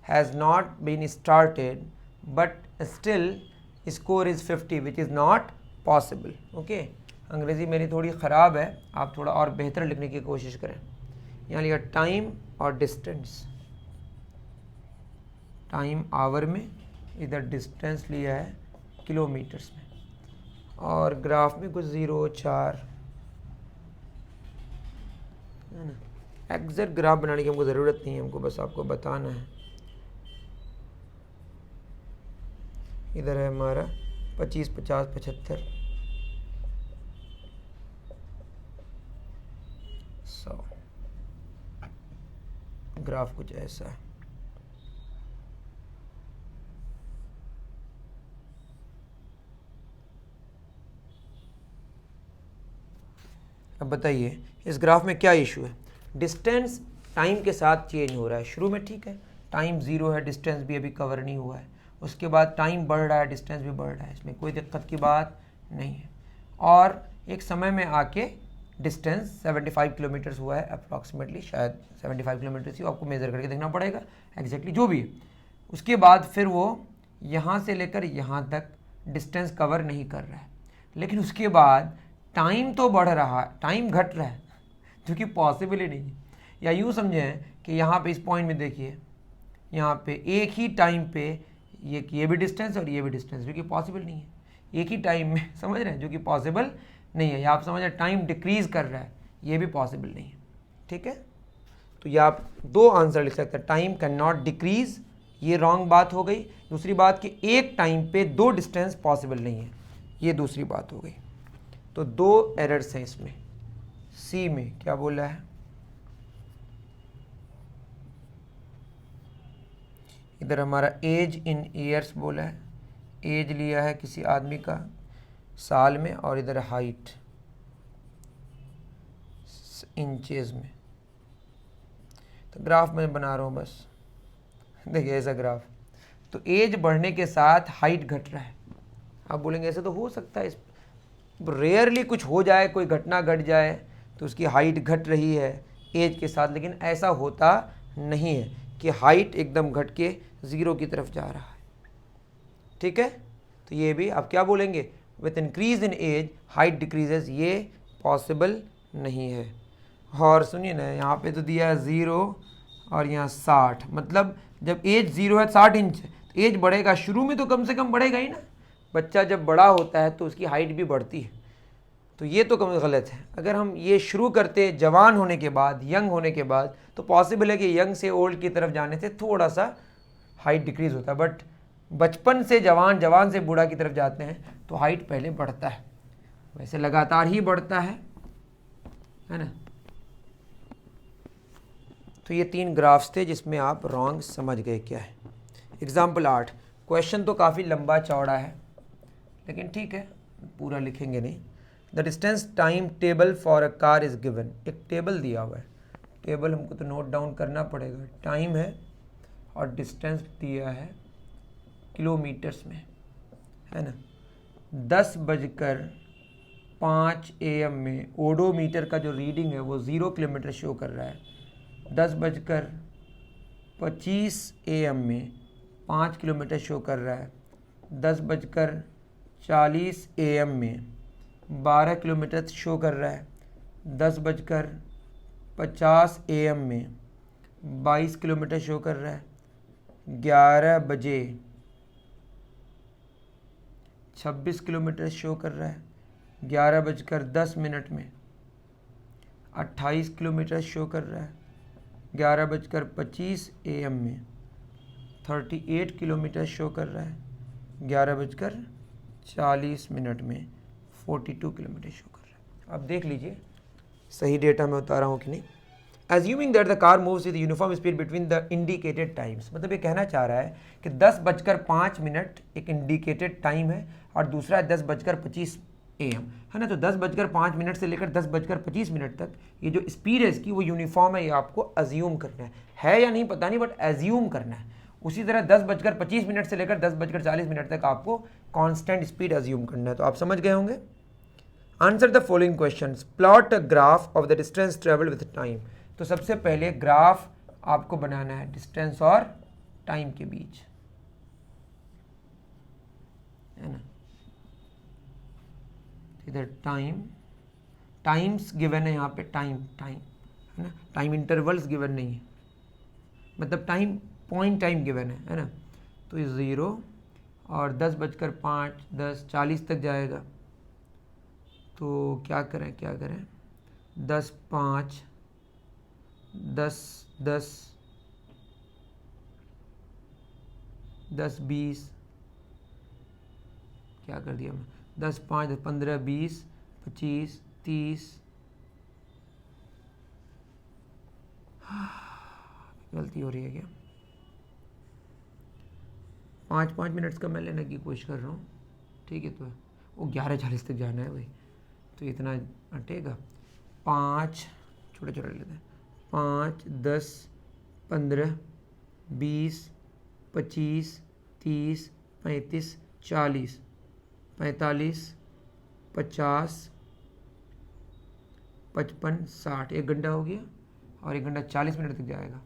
has not been started but still score is 50 which is not possible. Okay, अंग्रेज़ी मेरी थोड़ी ख़राब है, आप थोड़ा और बेहतर लिखने की कोशिश करें। यहाँ लिखा टाइम और डिस्टेंस, टाइम आवर में, इधर डिस्टेंस लिया है किलोमीटर्स में, और ग्राफ में कुछ 0 4 है ना। एग्जैक्ट ग्राफ बनाने की हमको ज़रूरत नहीं है, हमको बस आपको बताना है। इधर है हमारा 25 50 75 100। ग्राफ कुछ ऐसा है। अब बताइए इस ग्राफ में क्या इशू है? डिस्टेंस टाइम के साथ चेंज हो रहा है। शुरू में ठीक है, टाइम 0 है, डिस्टेंस भी अभी कवर नहीं हुआ है। उसके बाद टाइम बढ़ रहा है, डिस्टेंस भी बढ़ रहा है, इसमें कोई दिक्कत की बात नहीं है। और एक समय में आके डिस्टेंस 75 किलोमीटर्स हुआ है अप्रॉक्सीमेटली, शायद 75 किलोमीटर्स ही, आपको मेज़र करके देखना पड़ेगा एग्जैक्टली जो भी है। उसके बाद फिर वो यहाँ से लेकर यहाँ तक डिस्टेंस कवर नहीं कर रहा है, लेकिन उसके बाद टाइम तो बढ़ रहा है, टाइम घट रहा है, जो कि पॉसिबल ही नहीं है। या यूँ समझें कि यहाँ पे इस पॉइंट में देखिए, यहाँ पे एक ही टाइम पे ये भी डिस्टेंस और ये भी डिस्टेंस, जो कि पॉसिबल नहीं है। एक ही टाइम में, समझ रहे हैं, जो कि पॉसिबल नहीं है। या आप समझ रहे हैं टाइम डिक्रीज़ कर रहा है, ये भी पॉसिबल नहीं है। ठीक है, तो ये आप दो आंसर लिख सकते हैं, टाइम कैन नॉट डिक्रीज, ये रॉन्ग बात हो गई। दूसरी बात कि एक टाइम पे दो डिस्टेंस पॉसिबल नहीं है, ये दूसरी बात हो गई। तो दो एरर्स हैं इसमें। सी में क्या बोला है, इधर हमारा एज इन ईयर्स बोला है, एज लिया है किसी आदमी का साल में, और इधर हाइट इंचेस में। तो ग्राफ मैं बना रहा हूँ बस, देखिए ऐसा ग्राफ। तो एज बढ़ने के साथ हाइट घट रहा है। आप बोलेंगे ऐसे तो हो सकता है, इस रेयरली कुछ हो जाए, कोई घटना घट जाए तो उसकी हाइट घट रही है एज के साथ, लेकिन ऐसा होता नहीं है कि हाइट एकदम घट के ज़ीरो की तरफ जा रहा है। ठीक है, तो ये भी आप क्या बोलेंगे, with increase in age height decreases, ये पॉसिबल नहीं है। और सुनिए ना, यहाँ पे तो दिया है 0 और यहाँ 60, मतलब जब एज 0 है 60 इंच, तो एज बढ़ेगा, शुरू में तो कम से कम बढ़ेगा ही ना। बच्चा जब बड़ा होता है तो उसकी हाइट भी बढ़ती है, तो ये तो कम गलत है। अगर हम ये शुरू करते जवान होने के बाद, यंग होने के बाद, तो पॉसिबल है कि यंग से ओल्ड की तरफ जाने से थोड़ा सा हाइट डिक्रीज़ होता है, बट बचपन से जवान, जवान से बूढ़ा की तरफ जाते हैं तो हाइट पहले बढ़ता है, वैसे लगातार ही बढ़ता है ना। तो ये 3 ग्राफ्स थे जिसमें आप रॉन्ग समझ गए क्या है। एग्जाम्पल 8, क्वेश्चन तो काफ़ी लंबा चौड़ा है, लेकिन ठीक है, पूरा लिखेंगे नहीं। The distance time table for a car is given, एक टेबल दिया हुआ है, टेबल हमको तो नोट डाउन करना पड़ेगा। टाइम है और डिस्टेंस दिया है किलोमीटर्स में, है ना। 10:05 AM में ओडोमीटर का जो रीडिंग है वो 0 किलोमीटर शो कर रहा है। 10:25 AM में 5 किलोमीटर शो कर रहा है। 10:40 AM में 12 किलोमीटर शो कर रहा है। 10:50 AM में 22 किलोमीटर शो कर रहा है। 11 बजे 26 किलोमीटर शो कर रहा है। 11:10 में 28 किलोमीटर शो कर रहा है। 11:25 AM में 38 किलोमीटर शो कर रहा है। 11:40 में 42 किलोमीटर शो कर रहा है। अब देख लीजिए सही डेटा मैं बता रहा हूँ कि नहीं। Assuming that the car moves with uniform speed between the indicated times, मतलब ये कहना चाह रहा है कि 10:05 एक इंडिकेटेड टाइम है और दूसरा है 10:25 AM, है ना। तो 10:05 से लेकर 10:25 तक ये जो स्पीड है इसकी वो यूनिफॉर्म है, ये आपको अज्यूम करना है या नहीं पता नहीं, बट एज्यूम करना है। उसी तरह 10:25 से लेकर 10:40 तक आपको कांस्टेंट स्पीड अज्यूम करना है। तो आप समझ गए होंगे। Answer the following questions, plot a graph of the distance travel with time. तो सबसे पहले ग्राफ आपको बनाना है डिस्टेंस और टाइम के बीच, है ना। इधर टाइम्स गिवन है, यहाँ पे टाइम है ना, टाइम इंटरवल्स गिवन नहीं है, मतलब टाइम पॉइंट टाइम गिवन है ना। तो ये 0 और 10:05 10:40 तक जाएगा। तो क्या करें 10:05 10:10 10:20 क्या कर दिया मैं, 10:05 15 20 25 30, गलती हो रही है क्या, 5 मिनट्स का मैं लेने की कोशिश कर रहा हूँ। ठीक है, तो वो 11:40 तक जाना है भाई, तो इतना हटेगा। 5 छोटे छोटे लेते हैं, 5 10 15 20 25 30 35 40 45 50 55 60, 1 घंटा हो गया और 1 घंटा 40 मिनट तक जाएगा।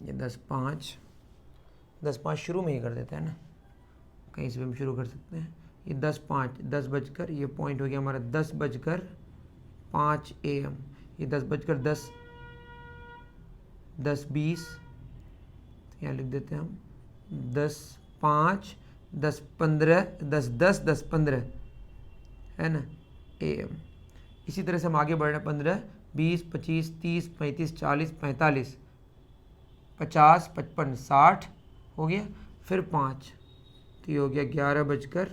ये 10:05 शुरू में ही कर देते हैं ना, कहीं से भी हम शुरू कर सकते हैं। ये 10:05, 10 बजकर, ये पॉइंट हो गया हमारा 10:05 AM, ये 10:10, 10:20, यहाँ लिख देते हैं हम 10:05, 10:15, 10:10, 10:15 है ना AM। इसी तरह से हम आगे बढ़ रहे हैं 15, 20, 25, 30, 35, 40, 45, 50, 55, 60 हो गया, फिर 5, तो ये हो गया 11:05,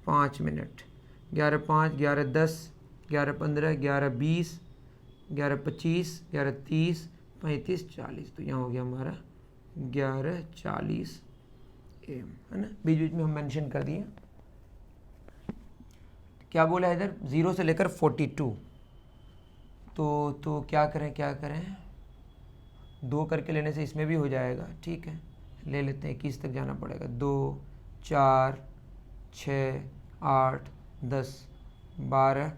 11:05, 11:10, 11:15, 11:20, 11:25, 11:30, 35, 40, तो यहाँ हो गया हमारा 11:40 AM, है ना। बीच बीच में हम मेंशन कर दिए। क्या बोला है इधर, 0 से लेकर 42, तो क्या करें 2 करके लेने से इसमें भी हो जाएगा, ठीक है, ले लेते हैं, 21 तक जाना पड़ेगा। 2, 4, 6, 8, 10, 12,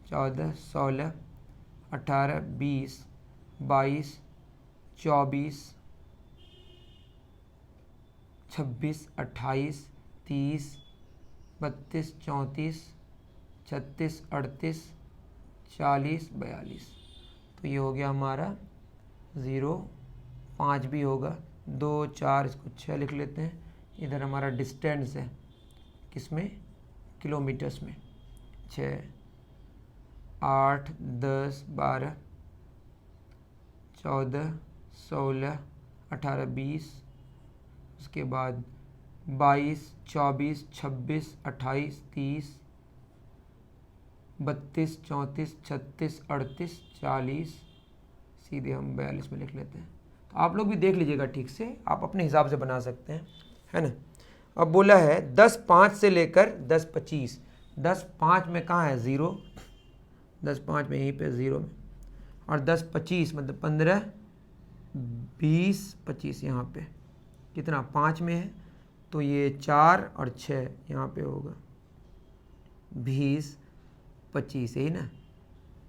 14, 16, 18, 20, 22, 24, 26, 28, 30, 32, 34, 36, 38, 40, 42, तो ये हो गया हमारा 0, 5 भी होगा, 2, 4, इसको 6 लिख लेते हैं। इधर हमारा डिस्टेंस है किसमें, किलोमीटर्स में, 6, 8, 10, 12, 14, 16, 18, 20, उसके बाद 22, 24, 26, 28, 30, 32, 34, 36, 38, 40, सीधे हम 42 में लिख लेते हैं। तो आप लोग भी देख लीजिएगा ठीक से, आप अपने हिसाब से बना सकते हैं, है ना। अब बोला है 10:05 से लेकर 10:25, 10:05 में कहाँ है 0, 10:05 में यहीं पे 0 में, और 10:25 मतलब 15, 20, 25 यहाँ पे कितना 5 में है, तो ये 4 और 6 यहाँ पे होगा 20, 25, यही ना।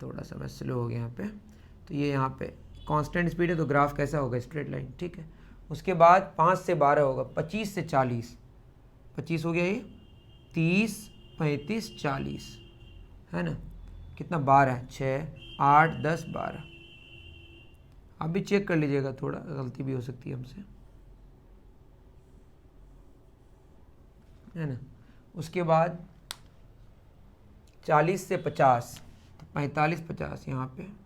थोड़ा सा मैं स्लो हो गया यहाँ पे, तो ये यहाँ पे कांस्टेंट स्पीड है, तो ग्राफ कैसा होगा, स्ट्रेट लाइन, ठीक है। उसके बाद 5 से 12 होगा, 25 से 40, 25 हो गया ये, 30, 35, 40, है ना, कितना 12, 6, 8, 10, 12। आप भी चेक कर लीजिएगा, थोड़ा गलती भी हो सकती है हमसे, है ना। उसके बाद 40 से 50, तो 45, 50 यहाँ पे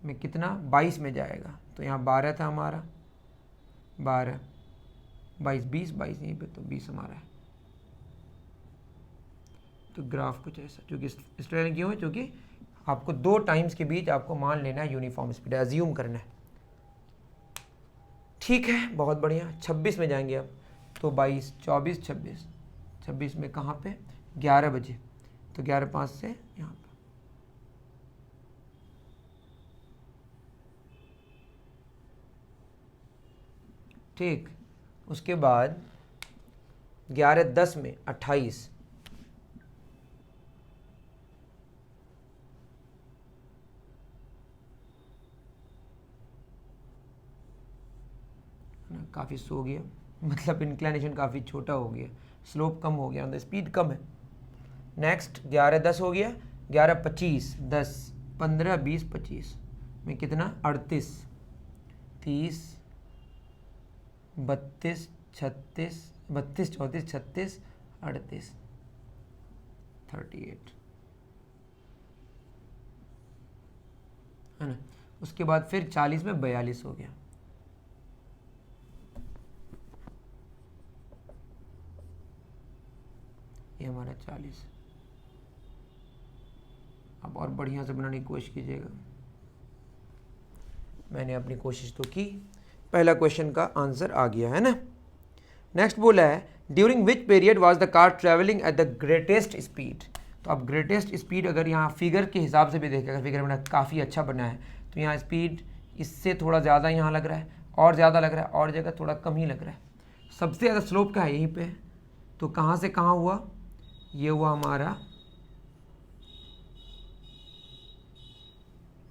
में कितना 22 में जाएगा, तो यहाँ 12 था हमारा, 12, 22, 20, 22 यहीं पे, तो 20 हमारा है। तो ग्राफ कुछ ऐसा, क्योंकि स्ट्रेट लाइन क्यों है, क्योंकि आपको 2 टाइम्स के बीच आपको मान लेना है यूनिफॉर्म स्पीड, अज्यूम करना है, ठीक है, बहुत बढ़िया। 26 में जाएंगे अब, तो 22, 24, 26, 26 में कहाँ पे 11 बजे, तो 11:05 से यहाँ पे, ठीक। उसके बाद 11:10 में 28, काफ़ी सो गया, मतलब इंक्लिनेशन काफ़ी छोटा हो गया, स्लोप कम हो गया, स्पीड कम है। नेक्स्ट 11:10 हो गया, 11:25, 10, 15, 20, 25 में कितना 38, 30, 32, 36, 32, 34, 36, 38, 38, है ना। उसके बाद फिर 40 में 42 हो गया, ये हमारा 40। अब और बढ़िया से बनाने की कोशिश कीजिएगा, मैंने अपनी कोशिश तो की, पहला क्वेश्चन का आंसर आ गया, है ना। नेक्स्ट बोला है during which period was the car travelling at the greatest speed. तो अब ग्रेटेस्ट स्पीड अगर यहाँ फिगर के हिसाब से भी देखेगा, फिगर बना काफ़ी अच्छा बना है, तो यहाँ स्पीड इससे थोड़ा ज़्यादा यहाँ लग रहा है, और ज़्यादा लग रहा है, और जगह थोड़ा कम ही लग रहा है। सबसे ज़्यादा स्लोप का है यहीं पे, तो कहाँ से कहाँ हुआ, ये हुआ हमारा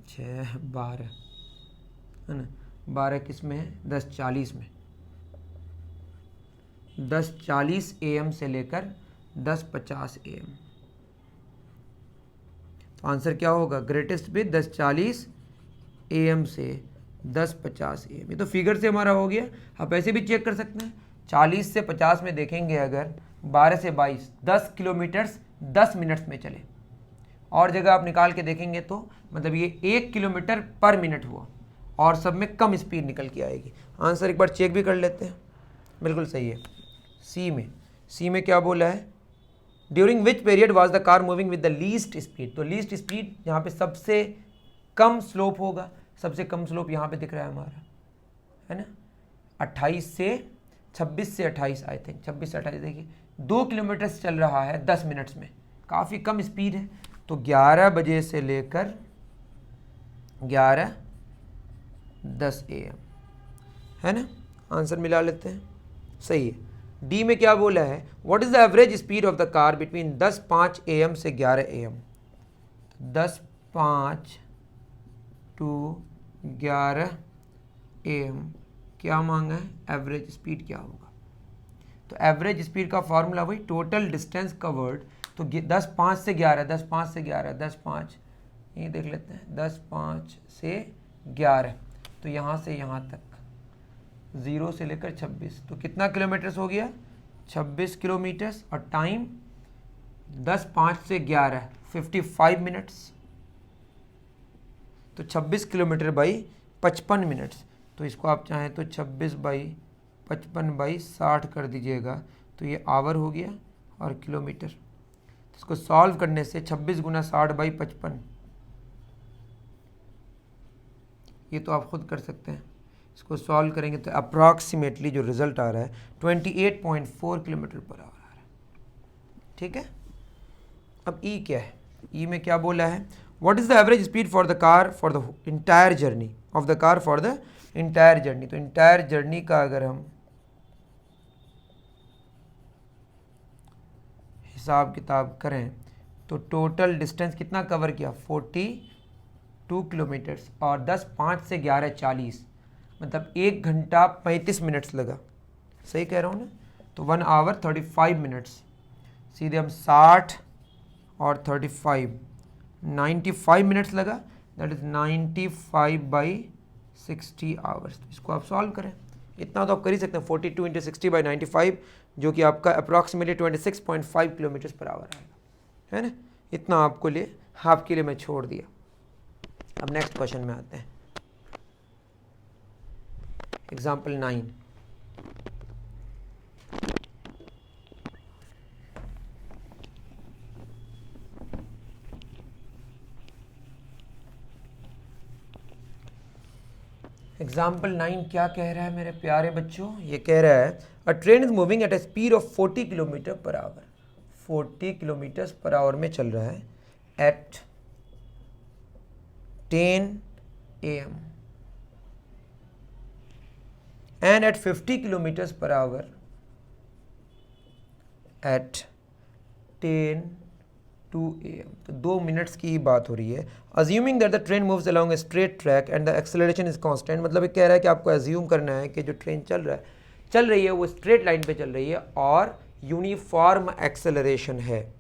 6, 12, है ना, 12 किस में है 10:40 में, 10:40 AM से लेकर 10:50 AM। तो आंसर क्या होगा? ग्रेटेस्ट स्पीड 10:40 AM से 10:50 AM। ये तो फिगर से हमारा हो गया। आप ऐसे भी चेक कर सकते हैं, 40 से 50 में देखेंगे अगर 12 से 22 10 किलोमीटर 10 मिनट्स में चले, और जगह आप निकाल के देखेंगे तो मतलब ये 1 किलोमीटर पर मिनट हुआ, और सब में कम स्पीड निकल के आएगी। आंसर एक बार चेक भी कर लेते हैं, बिल्कुल सही है। सी में क्या बोला है? During which period was the car moving with the least speed. तो लीस्ट स्पीड यहाँ पे सबसे कम स्लोप होगा, सबसे कम स्लोप यहाँ पे दिख रहा है हमारा, है ना, 26 से 28 आई थिंक, 26 से 28। देखिए 2 किलोमीटर चल रहा है 10 मिनट्स में, काफ़ी कम स्पीड है। तो 11 बजे से लेकर 11:10 AM, है ना। आंसर मिला लेते हैं, सही है। डी में क्या बोला है? What is the average speed of the car between 10:05 AM से 11 AM। 10:05 टू 11 AM क्या मांगा है? एवरेज स्पीड क्या होगा? तो एवरेज स्पीड का फॉर्मूला वही टोटल डिस्टेंस कवर्ड। तो 10:05 से 11, 10:05 से 11, 10:05 ये देख लेते हैं, 10:05 से 11, तो यहाँ से यहाँ तक 0 से लेकर 26, तो कितना किलोमीटर्स हो गया? 26 किलोमीटर्स। और टाइम 10:05 से 11 55 मिनट्स। तो 26 किलोमीटर बाई 55 मिनट्स। तो इसको आप चाहें तो 26/55/60 कर दीजिएगा, तो ये आवर हो गया, और किलोमीटर। तो इसको सॉल्व करने से 26 × 60/55, ये तो आप खुद कर सकते हैं। इसको सॉल्व करेंगे तो अप्रॉक्सीमेटली जो रिजल्ट आ रहा है 28.4 किलोमीटर पर आवर आ रहा है। ठीक है। अब ई क्या है? ई में क्या बोला है? What is the average speed for the car for the entire journey of the car for the entire journey. तो इंटायर जर्नी का अगर हम हिसाब किताब करें तो टोटल डिस्टेंस कितना कवर किया? 42 किलोमीटर्स, और 10:05 से 11:40 मतलब 1 घंटा 35 मिनट्स लगा। सही कह रहा हूँ ना? तो 1 आवर 35 मिनट्स। सीधे हम 60 और 35 95 मिनट्स लगा, दैट इज़ 95/60 आवर्स। इसको आप सॉल्व करें, इतना तो आप कर ही सकते हैं। 42 × 60/95 जो कि आपका अप्रॉक्सीमेटली 26.5 किलोमीटर पर आवर आएगा, है ना। इतना आपको लिए आपके लिए मैं छोड़ दिया। अब नेक्स्ट क्वेश्चन में आते हैं। एग्जाम्पल 9। एग्जाम्पल 9 क्या कह रहा है मेरे प्यारे बच्चों? ये कह रहा है a train is moving at A speed of 40 kilometre per hour. 40 kilometre per hour में चल रहा है eight 10 AM and at 50 kilometers per hour at 10:02 AM। तो 2 मिनट्स की ही बात हो रही है। Assuming that the train moves along a straight track and the acceleration is constant. मतलब ये कह रहा है कि आपको अज्यूम करना है कि जो ट्रेन चल रही है वो स्ट्रेट लाइन पे चल रही है और यूनिफॉर्म एक्सेलरेशन है।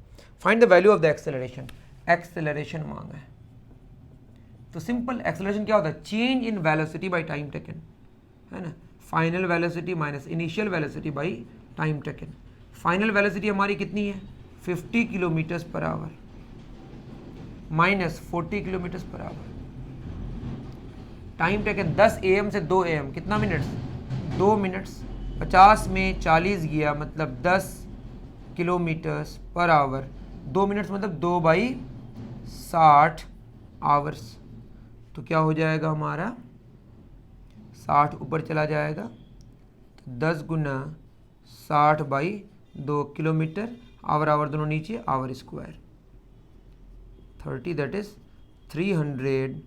Find the value of the acceleration. Acceleration मांगा है, तो सिंपल एक्सेलरेशन क्या होता है? Change in velocity by time taken, है ना। Final velocity minus initial velocity by time taken. Final velocity हमारी कितनी है? 50 kilometres per our minus 40 kilometres per our. Time taken 10 AM से 2 AM कितना मिनट्स? 2 मिनट्स। 50 में 40 गया मतलब 10 किलोमीटर्स पर आवर। 2 मिनट्स मतलब 2/60 आवर्स। तो क्या हो जाएगा हमारा? 60 ऊपर चला जाएगा, तो 10 × 60/2 किलोमीटर। आवर दोनों नीचे, hour square 30, that is 300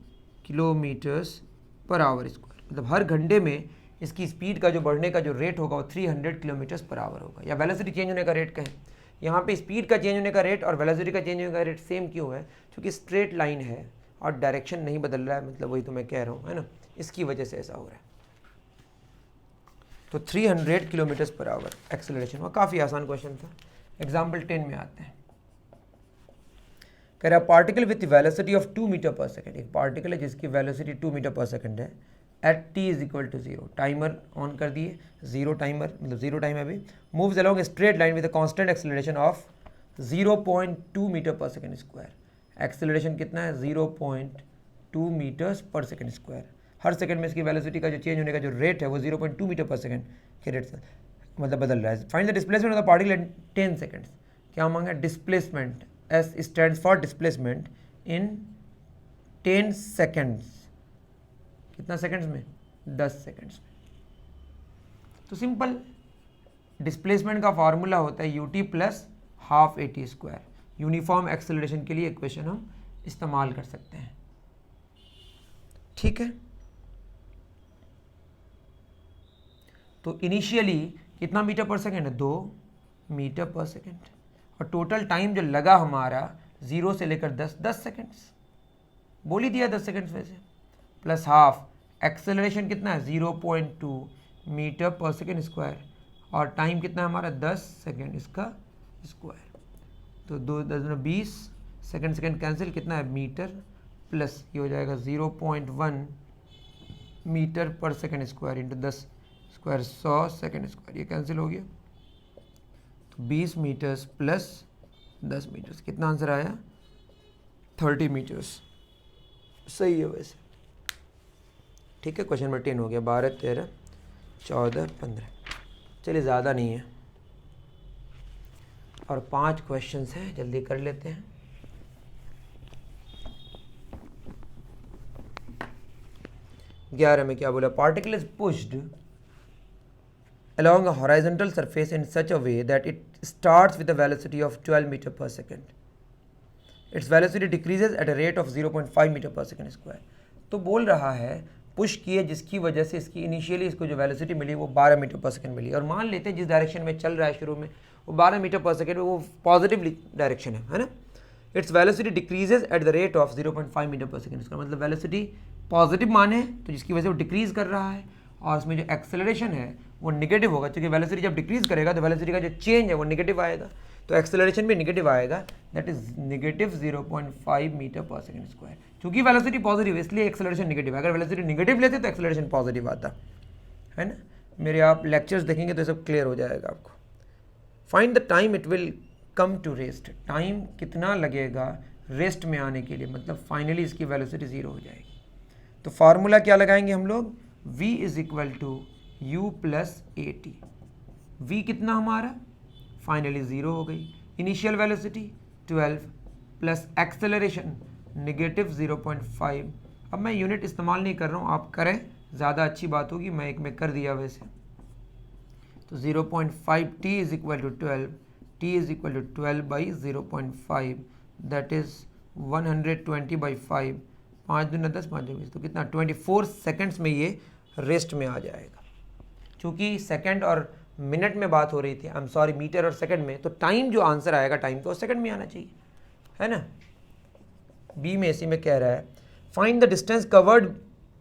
kilometres per hour square. मतलब हर घंटे में इसकी स्पीड का जो बढ़ने का जो रेट होगा वो 300 किलोमीटर्स पर आवर होगा, या वेलोसिटी चेंज होने का रेट कहें। यहाँ पे स्पीड का चेंज होने का रेट और वेलोसिटी का चेंज होने का रेट सेम क्यों है? क्योंकि स्ट्रेट लाइन है और डायरेक्शन नहीं बदल रहा है, मतलब वही तो मैं कह रहा हूँ, है ना। इसकी वजह से ऐसा हो रहा है। तो 300 किलोमीटर्स पर आवर एक्सेलरेशन हुआ। काफ़ी आसान क्वेश्चन था। एग्जाम्पल 10 में आते हैं। कह रहा particle with velocity of 2 metre per second, एक पार्टिकल है जिसकी वेलोसिटी 2 मीटर पर सेकेंड है, at t is equal to 0, timer on कर दिए, जीरो टाइमर मतलब जीरो टाइम है अभी, moves along a straight line with a constant acceleration of 0.2 metre per second square. Acceleration कितना है 0.2 मीटर्स पर second square. हर second में इसकी वेलोसिटी का जो चेंज होने का जो रेट है वो 0.2 मीटर पर सेकंड के रेट से मतलब बदल रहा है। Find the displacement of the particle in 10 seconds. क्या मांगा? Displacement, S stands for displacement in 10 seconds. कितना सेकंड्स में? 10 सेकंड्स में। तो सिंपल डिस्प्लेसमेंट का फॉर्मूला होता है ut plus half a t square. Uniform acceleration के लिए इक्वेशन हम इस्तेमाल कर सकते हैं। ठीक है, तो इनिशियली कितना मीटर पर सेकेंड है? 2 मीटर पर सेकेंड, और टोटल टाइम जो लगा हमारा 0 से लेकर 10 सेकेंड्स, बोल ही दिया 10 सेकेंड्स में से, प्लस हाफ एक्सेलरेशन कितना है 0.2 मीटर पर सेकेंड स्क्वायर, और टाइम कितना है हमारा 10 सेकेंड इसका स्क्वायर। तो 2 10 20 सेकेंड सेकेंड कैंसिल, कितना है मीटर, प्लस ये हो जाएगा 0.1 metre per second square into 10 square 100 second square, ये कैंसिल हो गया। तो 20 मीटर्स प्लस 10 मीटर्स, कितना आंसर आया? 30 मीटर्स। सही है वैसे। ठीक है, क्वेश्चन नंबर 10 हो गया। 12 13 14 15। चलिए ज़्यादा नहीं है, और 5 क्वेश्चंस हैं, जल्दी कर लेते हैं। ग्यारह में क्या बोला? Particle is pushed along a horizontal surface in such a way that it starts with a velocity of 12 meter per second. Its velocity decreases at a rate of 0.5 meter per second square. तो बोल रहा है push किए जिसकी वजह से इसकी initially इसको जो वेलोसिटी मिली वो 12 मीटर पर सेकंड मिली, और मान लेते हैं जिस डायरेक्शन में चल रहा है शुरू में वो 12 मीटर पर सेकंड वो पॉजिटिव डायरेक्शन है ना। Its velocity decreases at the rate of 0.5 metre per second. इसका मतलब वेलोसिटी पॉजिटिव मान है तो जिसकी वजह से वो डिक्रीज कर रहा है, और उसमें जो एक्सेलरेशन है वो निगेटिव होगा, क्योंकि वेलोसिटी जब डिक्रीज करेगा तो वेलोसिटी का जो चेंज है वो निगेटिव आएगा, तो एक्सेलरेशन भी निगेटिव आएगा, that is negative 0.5 metre per second square. क्योंकि वेलोसिटी पॉजिटिव है इसलिए एक्सेलरेशन निगेटिव है, अगर वेलोसिटी निगेटिव लेते तो एक्सेलरेशन पॉजिटिव आता है ना। मेरे आप लेक्चर्स देखेंगे तो ये सब क्लियर हो जाएगा आपको। Find the time it will come to rest. Time कितना लगेगा रेस्ट में आने के लिए, मतलब फाइनली इसकी वेलोसिटी 0 हो जाएगी। तो फार्मूला क्या लगाएंगे हम लोग? v is equal to u plus a t. V कितना हमारा? फाइनली 0 हो गई। Initial velocity 12 plus acceleration negative 0.5। अब मैं यूनिट इस्तेमाल नहीं कर रहा हूँ, आप करें ज़्यादा अच्छी बात होगी, मैं एक में कर दिया वैसे। तो 0.5 t is equal to 12, t is equal to 12 by 0.5, that is 120 by 5, 5 दूना 10 5 20, तो कितना 24 सेकंड्स में ये रेस्ट में आ जाएगा। क्योंकि सेकंड और मिनट में बात हो रही थी, आई एम सॉरी मीटर और सेकंड में, तो टाइम जो आंसर आएगा टाइम तो सेकंड में आना चाहिए, है ना। बी में इसी में कह रहा है find the distance covered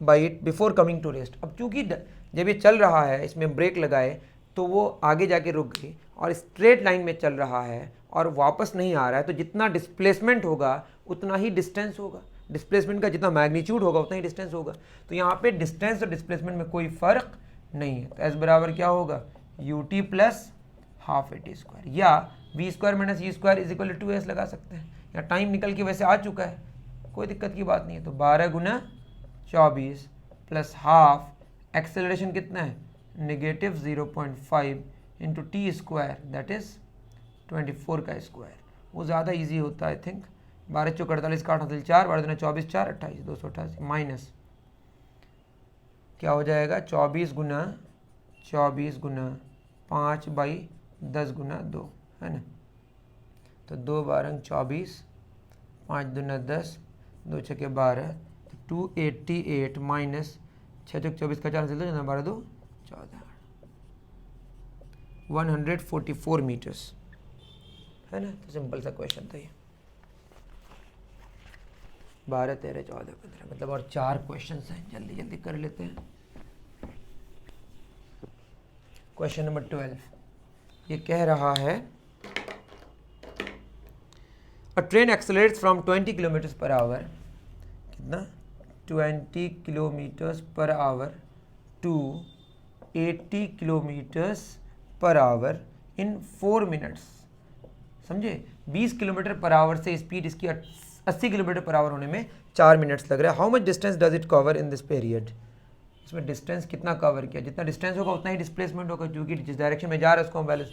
by it before coming to rest. अब चूंकि जब ये चल रहा है इसमें ब्रेक लगाए तो वो आगे जाके रुक गई और स्ट्रेट लाइन में चल रहा है और वापस नहीं आ रहा है, तो जितना डिस्प्लेसमेंट होगा उतना ही डिस्टेंस होगा, डिस्प्लेसमेंट का जितना मैग्नीट्यूड होगा उतना ही डिस्टेंस होगा। तो यहाँ पे डिस्टेंस और डिस्प्लेसमेंट में कोई फर्क नहीं है, तो एस बराबर क्या होगा? U t plus half a t square, या v square minus u square is equal to 2s लगा सकते हैं। या टाइम निकल के वैसे आ चुका है, कोई दिक्कत की बात नहीं है। तो 12 गुना 24 प्लस हाफ, एक्सेलरेशन कितना है? Negative 0.5 into T square, that is 24 का स्क्वायर। वो ज़्यादा ईजी होता है आई थिंक। 12 चौक 48 का 8 4, 12 दुना 24 4 28 288 माइनस क्या हो जाएगा? 24 गुना 5 बाई 10 गुना 2, है ना। तो 2 12 24, 5 दुना 10, 2 छके 12, तो 288 माइनस 6 चौक 24 का 4 से 12 2 14, 144 मीटर्स, है ना। तो सिंपल सा क्वेश्चन था ये। 12 13 14 15, मतलब और 4 क्वेश्चंस हैं, जल्दी जल्दी कर लेते हैं। क्वेश्चन नंबर 12 ये कह रहा है a train accelerates from 20 kilometres per hour, कितना 20 kilometres per hour to 80 kilometres per hour in 4 minutes. समझे, 20 किलोमीटर पर आवर से स्पीड इसकी 80 किलोमीटर पर आवर होने में 4 मिनट्स लग रहा है। How much distance does it cover in this period? इसमें डिस्टेंस कितना कवर किया, जितना डिस्टेंस होगा उतना ही डिस्प्लेसमेंट होगा, क्योंकि जिस डायरेक्शन में जा रहा है उसको हम वैल्यू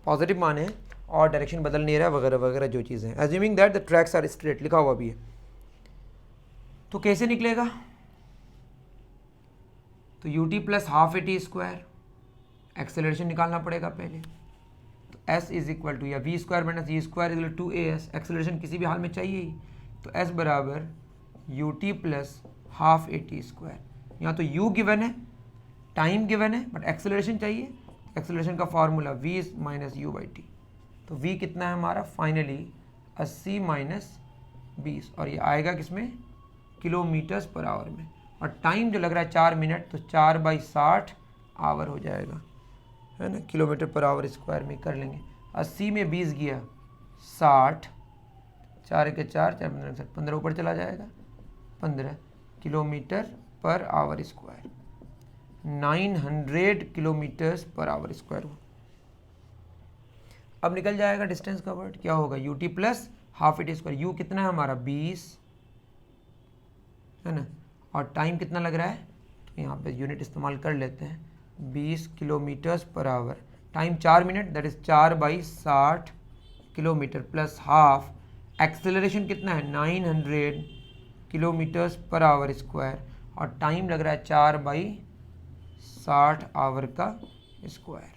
पॉजिटिव माने हैं और डायरेक्शन बदल नहीं रहा है वगैरह वगैरह जो चीज़ें हैं। Assuming that the tracks are straight, लिखा हुआ भी है। तो कैसे निकलेगा? तो ut plus half AT square, acceleration निकालना पड़ेगा पहले। तो s इज इक्वल टू, या v square minus g square equal to as, acceleration किसी भी हाल में चाहिए ही। तो s बराबर ut plus half AT square. यहाँ तो u गिवन है, टाइम गिवन है, बट एक्सेलरेशन चाहिए। एक्सेलरेशन का formula v minus u by T. तो v कितना है हमारा फाइनली 80 माइनस 20, और ये आएगा किसमें, किलोमीटर्स पर आवर में। और टाइम जो लग रहा है 4 मिनट, तो 4/60 आवर हो जाएगा, है ना, किलोमीटर पर आवर स्क्वायर में कर लेंगे। 80 में 20 गया 60, 4 के 4, 4 15 ऊपर चला जाएगा, 15 किलोमीटर पर hour square, 900 kilometres per hour square. अब निकल जाएगा डिस्टेंस कवर्ड, क्या होगा ut plus half AT square. u कितना है हमारा 20, है ना, और टाइम कितना लग रहा है, तो यहाँ पे यूनिट इस्तेमाल कर लेते हैं, 20 kilometres per our. Time 4 minute, that is 4/60 kilometre plus half. Acceleration कितना है 900 किलोमीटर्स पर आवर स्क्वायर, और टाइम लग रहा है 4/60 आवर का स्क्वायर,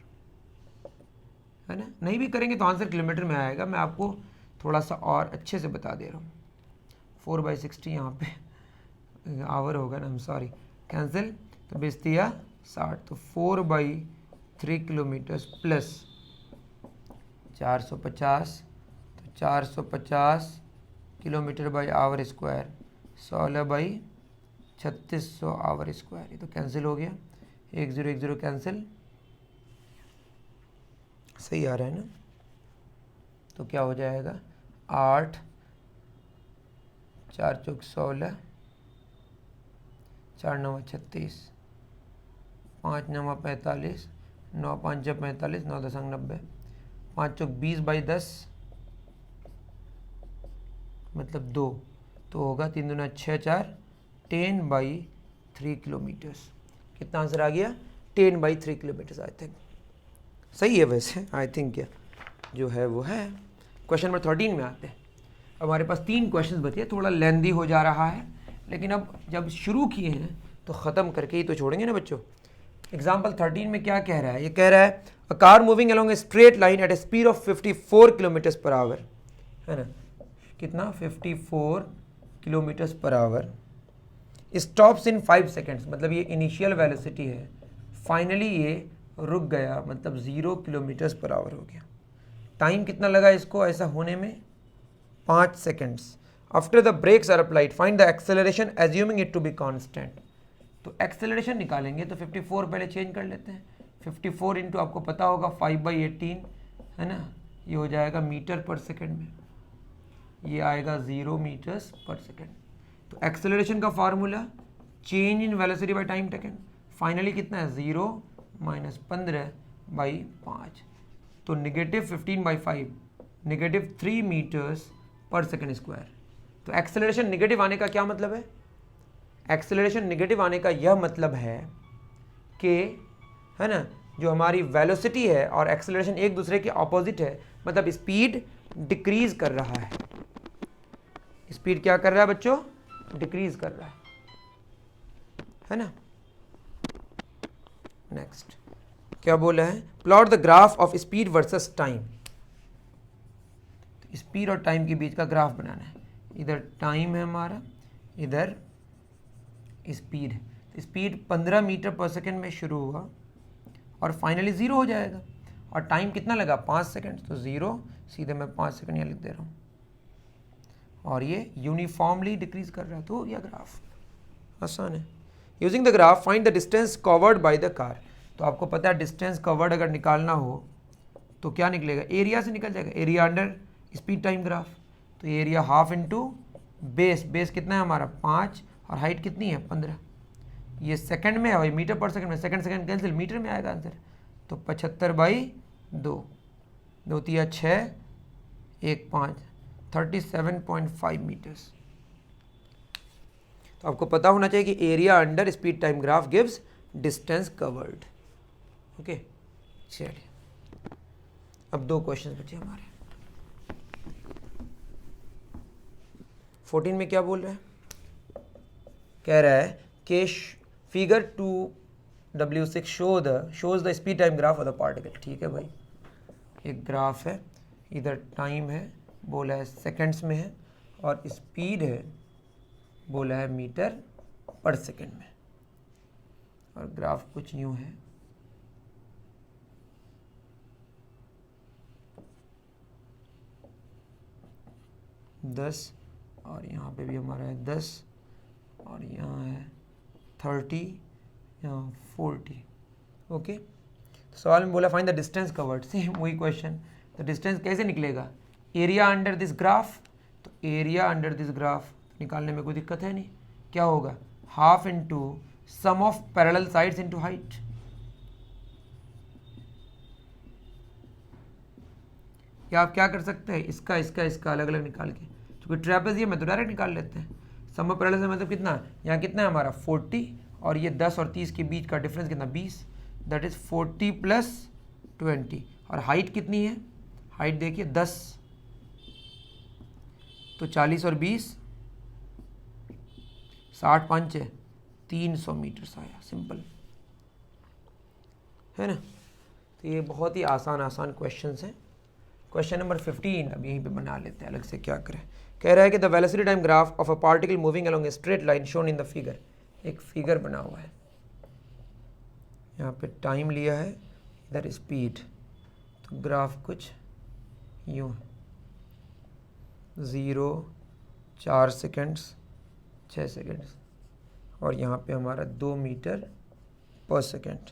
है ना। नहीं भी करेंगे तो आंसर किलोमीटर में आएगा, मैं आपको थोड़ा सा और अच्छे से बता दे रहा हूँ। 4/60 यहाँ पे आवर होगा ना, हम सॉरी कैंसिल, तो बेच दिया 60, तो 4/3 किलोमीटर्स प्लस 450, तो 450 kilometre by hour square, 16/3600 hour square. ये तो कैंसिल हो गया, 1 0 1 0 कैंसिल, सही आ रहा है ना। तो क्या हो जाएगा 8 4 चौक 16, 4 9 36, 5 9 45, 9 5 जब 45, 9 10 90, 5 चौक 20/10 मतलब 2, तो होगा 3 दूना 6 4, 10/3 किलोमीटर्स। कितना आंसर आ गया 10/3 किलोमीटर्स। आई थिंक सही है वैसे, आई थिंक क्या जो है वो है। क्वेश्चन नंबर 13 में आते हैं। अब हमारे पास 3 क्वेश्चन बचे, थोड़ा लेंदी हो जा रहा है, लेकिन अब जब शुरू किए हैं तो ख़त्म करके ही तो छोड़ेंगे ना बच्चों। एग्जाम्पल 13 में क्या कह रहा है, ये कह रहा है a car moving along a straight line at A speed of 54 kilometres per our, है ना, कितना 54 kilometres per our, stops in 5 seconds, मतलब ये इनिशियल वेलोसिटी है, फाइनली ये रुक गया, मतलब 0 किलोमीटर्स पर आवर हो गया। टाइम कितना लगा इसको ऐसा होने में 5 seconds. After the brakes are applied find the acceleration assuming it to be constant. तो एक्सेलरेशन निकालेंगे तो 54 पहले चेंज कर लेते हैं, 54 इंटू आपको पता होगा 5/18, है ना, ये हो जाएगा मीटर पर सेकेंड में, ये आएगा 0 मीटर्स पर सेकेंड। तो एक्सेलरेशन का formula change in velocity by time taken, finally कितना है 0 माइनस 15/5, तो -15/5, -3 मीटर्स पर सेकेंड स्क्वायर। तो एक्सेलरेशन निगेटिव आने का क्या मतलब है, एक्सेलरेशन निगेटिव आने का यह मतलब है कि, है ना, जो हमारी वेलोसिटी है और एक्सेलरेशन एक दूसरे के ऑपोजिट है, मतलब स्पीड डिक्रीज कर रहा है। स्पीड क्या कर रहा है बच्चों, डिक्रीज कर रहा है ना। नेक्स्ट क्या बोला है, plot the graph of speed versus time. Speed और टाइम के बीच का ग्राफ बनाना है, इधर टाइम है हमारा, इधर स्पीड है। स्पीड 15 मीटर पर सेकेंड में शुरू हुआ और फाइनली 0 हो जाएगा, और टाइम कितना लगा 5 सेकेंड, तो 0 सीधे मैं 5 सेकेंड यहाँ लिख दे रहा हूँ, और ये यूनिफॉर्मली डिक्रीज कर रहा है, तो हो गया ग्राफ, आसान है। Using the graph find the distance covered by the car. तो आपको पता है डिस्टेंस कवर्ड अगर निकालना हो तो क्या निकलेगा, एरिया से निकल जाएगा, area under speed time graph. तो area half into base, base कितना है हमारा 5 और हाइट कितनी है 15। ये सेकंड में है भाई, मीटर पर सेकंड में, सेकंड सेकंड कैंसिल, मीटर में आएगा आंसर। तो 75/2, 2 तिया 6, 1 5, 37.5 मीटर्स। तो आपको पता होना चाहिए कि area under speed time graph gives distance covered. Okay, चलिए अब 2 क्वेश्चन बचे हमारे। 14 में क्या बोल रहा है, कह रहा है कि figure 2W6 shows the speed time graph of the particle. ठीक है भाई, एक ग्राफ है, इधर टाइम है बोला है सेकंड्स में है, और स्पीड है बोला है मीटर पर सेकंड में, और ग्राफ कुछ यूं है। दस, और यहाँ पे भी हमारा है 10, और यहाँ है 30, यहाँ 40। ओके, तो सवाल में बोला find the distance covered, same वही क्वेश्चन। तो डिस्टेंस कैसे निकलेगा, एरिया अंडर दिस ग्राफ, तो एरिया अंडर दिस ग्राफ निकालने में कोई दिक्कत है नहीं। क्या होगा, half into sum of parallel sides into height. या आप क्या कर सकते हैं, इसका अलग अलग निकाल के, क्योंकि ट्रेपेजियम में तो डायरेक्ट निकाल लेते हैं। सम ऑफ पैरेलल से मतलब कितना, यहाँ कितना है हमारा 40, और ये 10 और 30 के बीच का डिफरेंस कितना 20, दैट इज 40 + 20। और हाइट कितनी है, हाइट देखिए 10, तो 40 और 20 60 5 है 300 मीटर आया, सिंपल है ना। तो ये बहुत ही आसान क्वेश्चंस हैं। क्वेश्चन नंबर 15 अब यहीं पे बना लेते हैं, अलग से क्या करें। कह रहा है कि the velocity time graph of a particle moving along a straight line shown in the figure. एक फिगर बना हुआ है, यहाँ पे टाइम लिया है, इधर स्पीड, तो ग्राफ कुछ यूँ है, 0 4 सेकेंड्स 6 सेकेंड्स, और यहाँ पे हमारा 2 मीटर पर सेकेंड।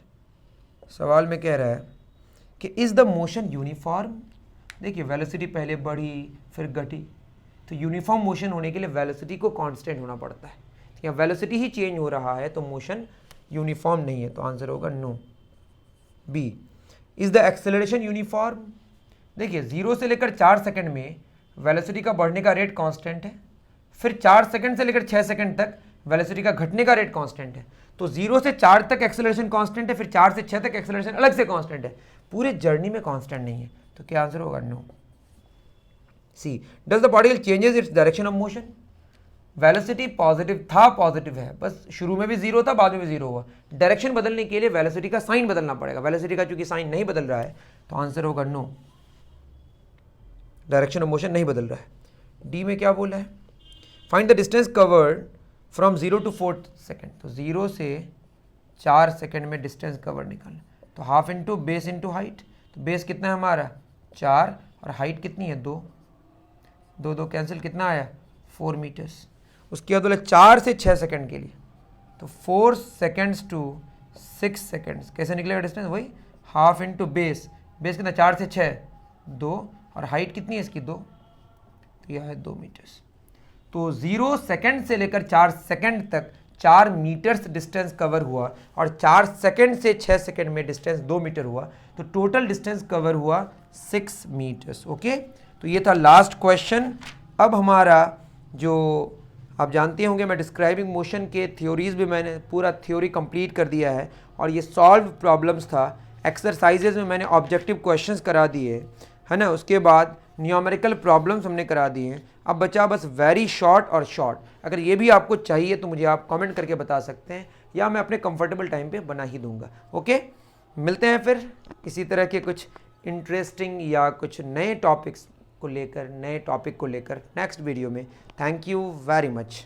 सवाल में कह रहा है कि इज़ द मोशन यूनिफॉर्म। देखिए वेलोसिटी पहले बढ़ी फिर घटी, तो यूनिफॉर्म मोशन होने के लिए वेलोसिटी को कांस्टेंट होना पड़ता है। या वेलोसिटी ही चेंज हो रहा है तो मोशन यूनिफॉर्म नहीं है, तो आंसर होगा no. B, is the acceleration uniform. देखिए 0 से लेकर 4 सेकंड में वेलोसिटी का बढ़ने का रेट कांस्टेंट है, फिर 4 सेकंड से लेकर 6 सेकंड तक वेलोसिटी का घटने का रेट कांस्टेंट है। तो 0 से 4 तक एक्सेलरेशन कांस्टेंट है, फिर 4 से 6 तक एक्सेलरेशन अलग से कांस्टेंट है, पूरे जर्नी में कांस्टेंट नहीं है। तो क्या आंसर होगा, no. C, does the particle changes its direction of motion. Velocity positive था, पॉजिटिव है, बस शुरू में भी 0 था, बाद में भी 0 हुआ। डायरेक्शन बदलने के लिए वेलोसिटी का साइन बदलना पड़ेगा, वेलोसिटी का चूंकि साइन नहीं बदल रहा है तो आंसर होगा नो, डायरेक्शन ऑफ मोशन नहीं बदल रहा है। डी में क्या बोला है, find the distance covered from 0 to 4 second. तो 0 से 4 सेकेंड में डिस्टेंस कवर निकालना, तो half into base into height. तो बेस कितना है हमारा 4, और हाइट कितनी है 2, 2 कैंसिल, कितना आया 4 मीटर्स। उसके बाद बोला 4 से 6 सेकेंड के लिए, तो 4 सेकेंड्स टू 6 सेकेंड्स, कैसे निकलेगा डिस्टेंस, वही हाफ इंटू बेस, बेस कितना 4 से 6 2, और हाइट कितनी है इसकी 2, तो यह है 2 मीटर्स। तो 0 सेकेंड से लेकर 4 सेकेंड तक 4 मीटर्स डिस्टेंस कवर हुआ, और 4 सेकेंड से 6 सेकेंड में डिस्टेंस 2 मीटर हुआ, तो टोटल डिस्टेंस कवर हुआ 6 मीटर्स। ओके, तो ये था लास्ट क्वेश्चन। अब हमारा जो आप जानते होंगे, मैं डिस्क्राइबिंग मोशन के थ्योरीज भी मैंने पूरा थ्योरी कंप्लीट कर दिया है, और ये सॉल्व प्रॉब्लम्स था। एक्सरसाइजेज में मैंने ऑब्जेक्टिव क्वेश्चंस करा दिए है ना, उसके बाद न्यूमेरिकल प्रॉब्लम्स हमने करा दिए हैं। अब बचा बस वेरी शॉर्ट और शॉर्ट। अगर ये भी आपको चाहिए तो मुझे आप कमेंट करके बता सकते हैं, या मैं अपने कंफर्टेबल टाइम पे बना ही दूंगा। ओके, मिलते हैं फिर इसी तरह के कुछ इंटरेस्टिंग या कुछ नए टॉपिक को लेकर नेक्स्ट वीडियो में। Thank you very much.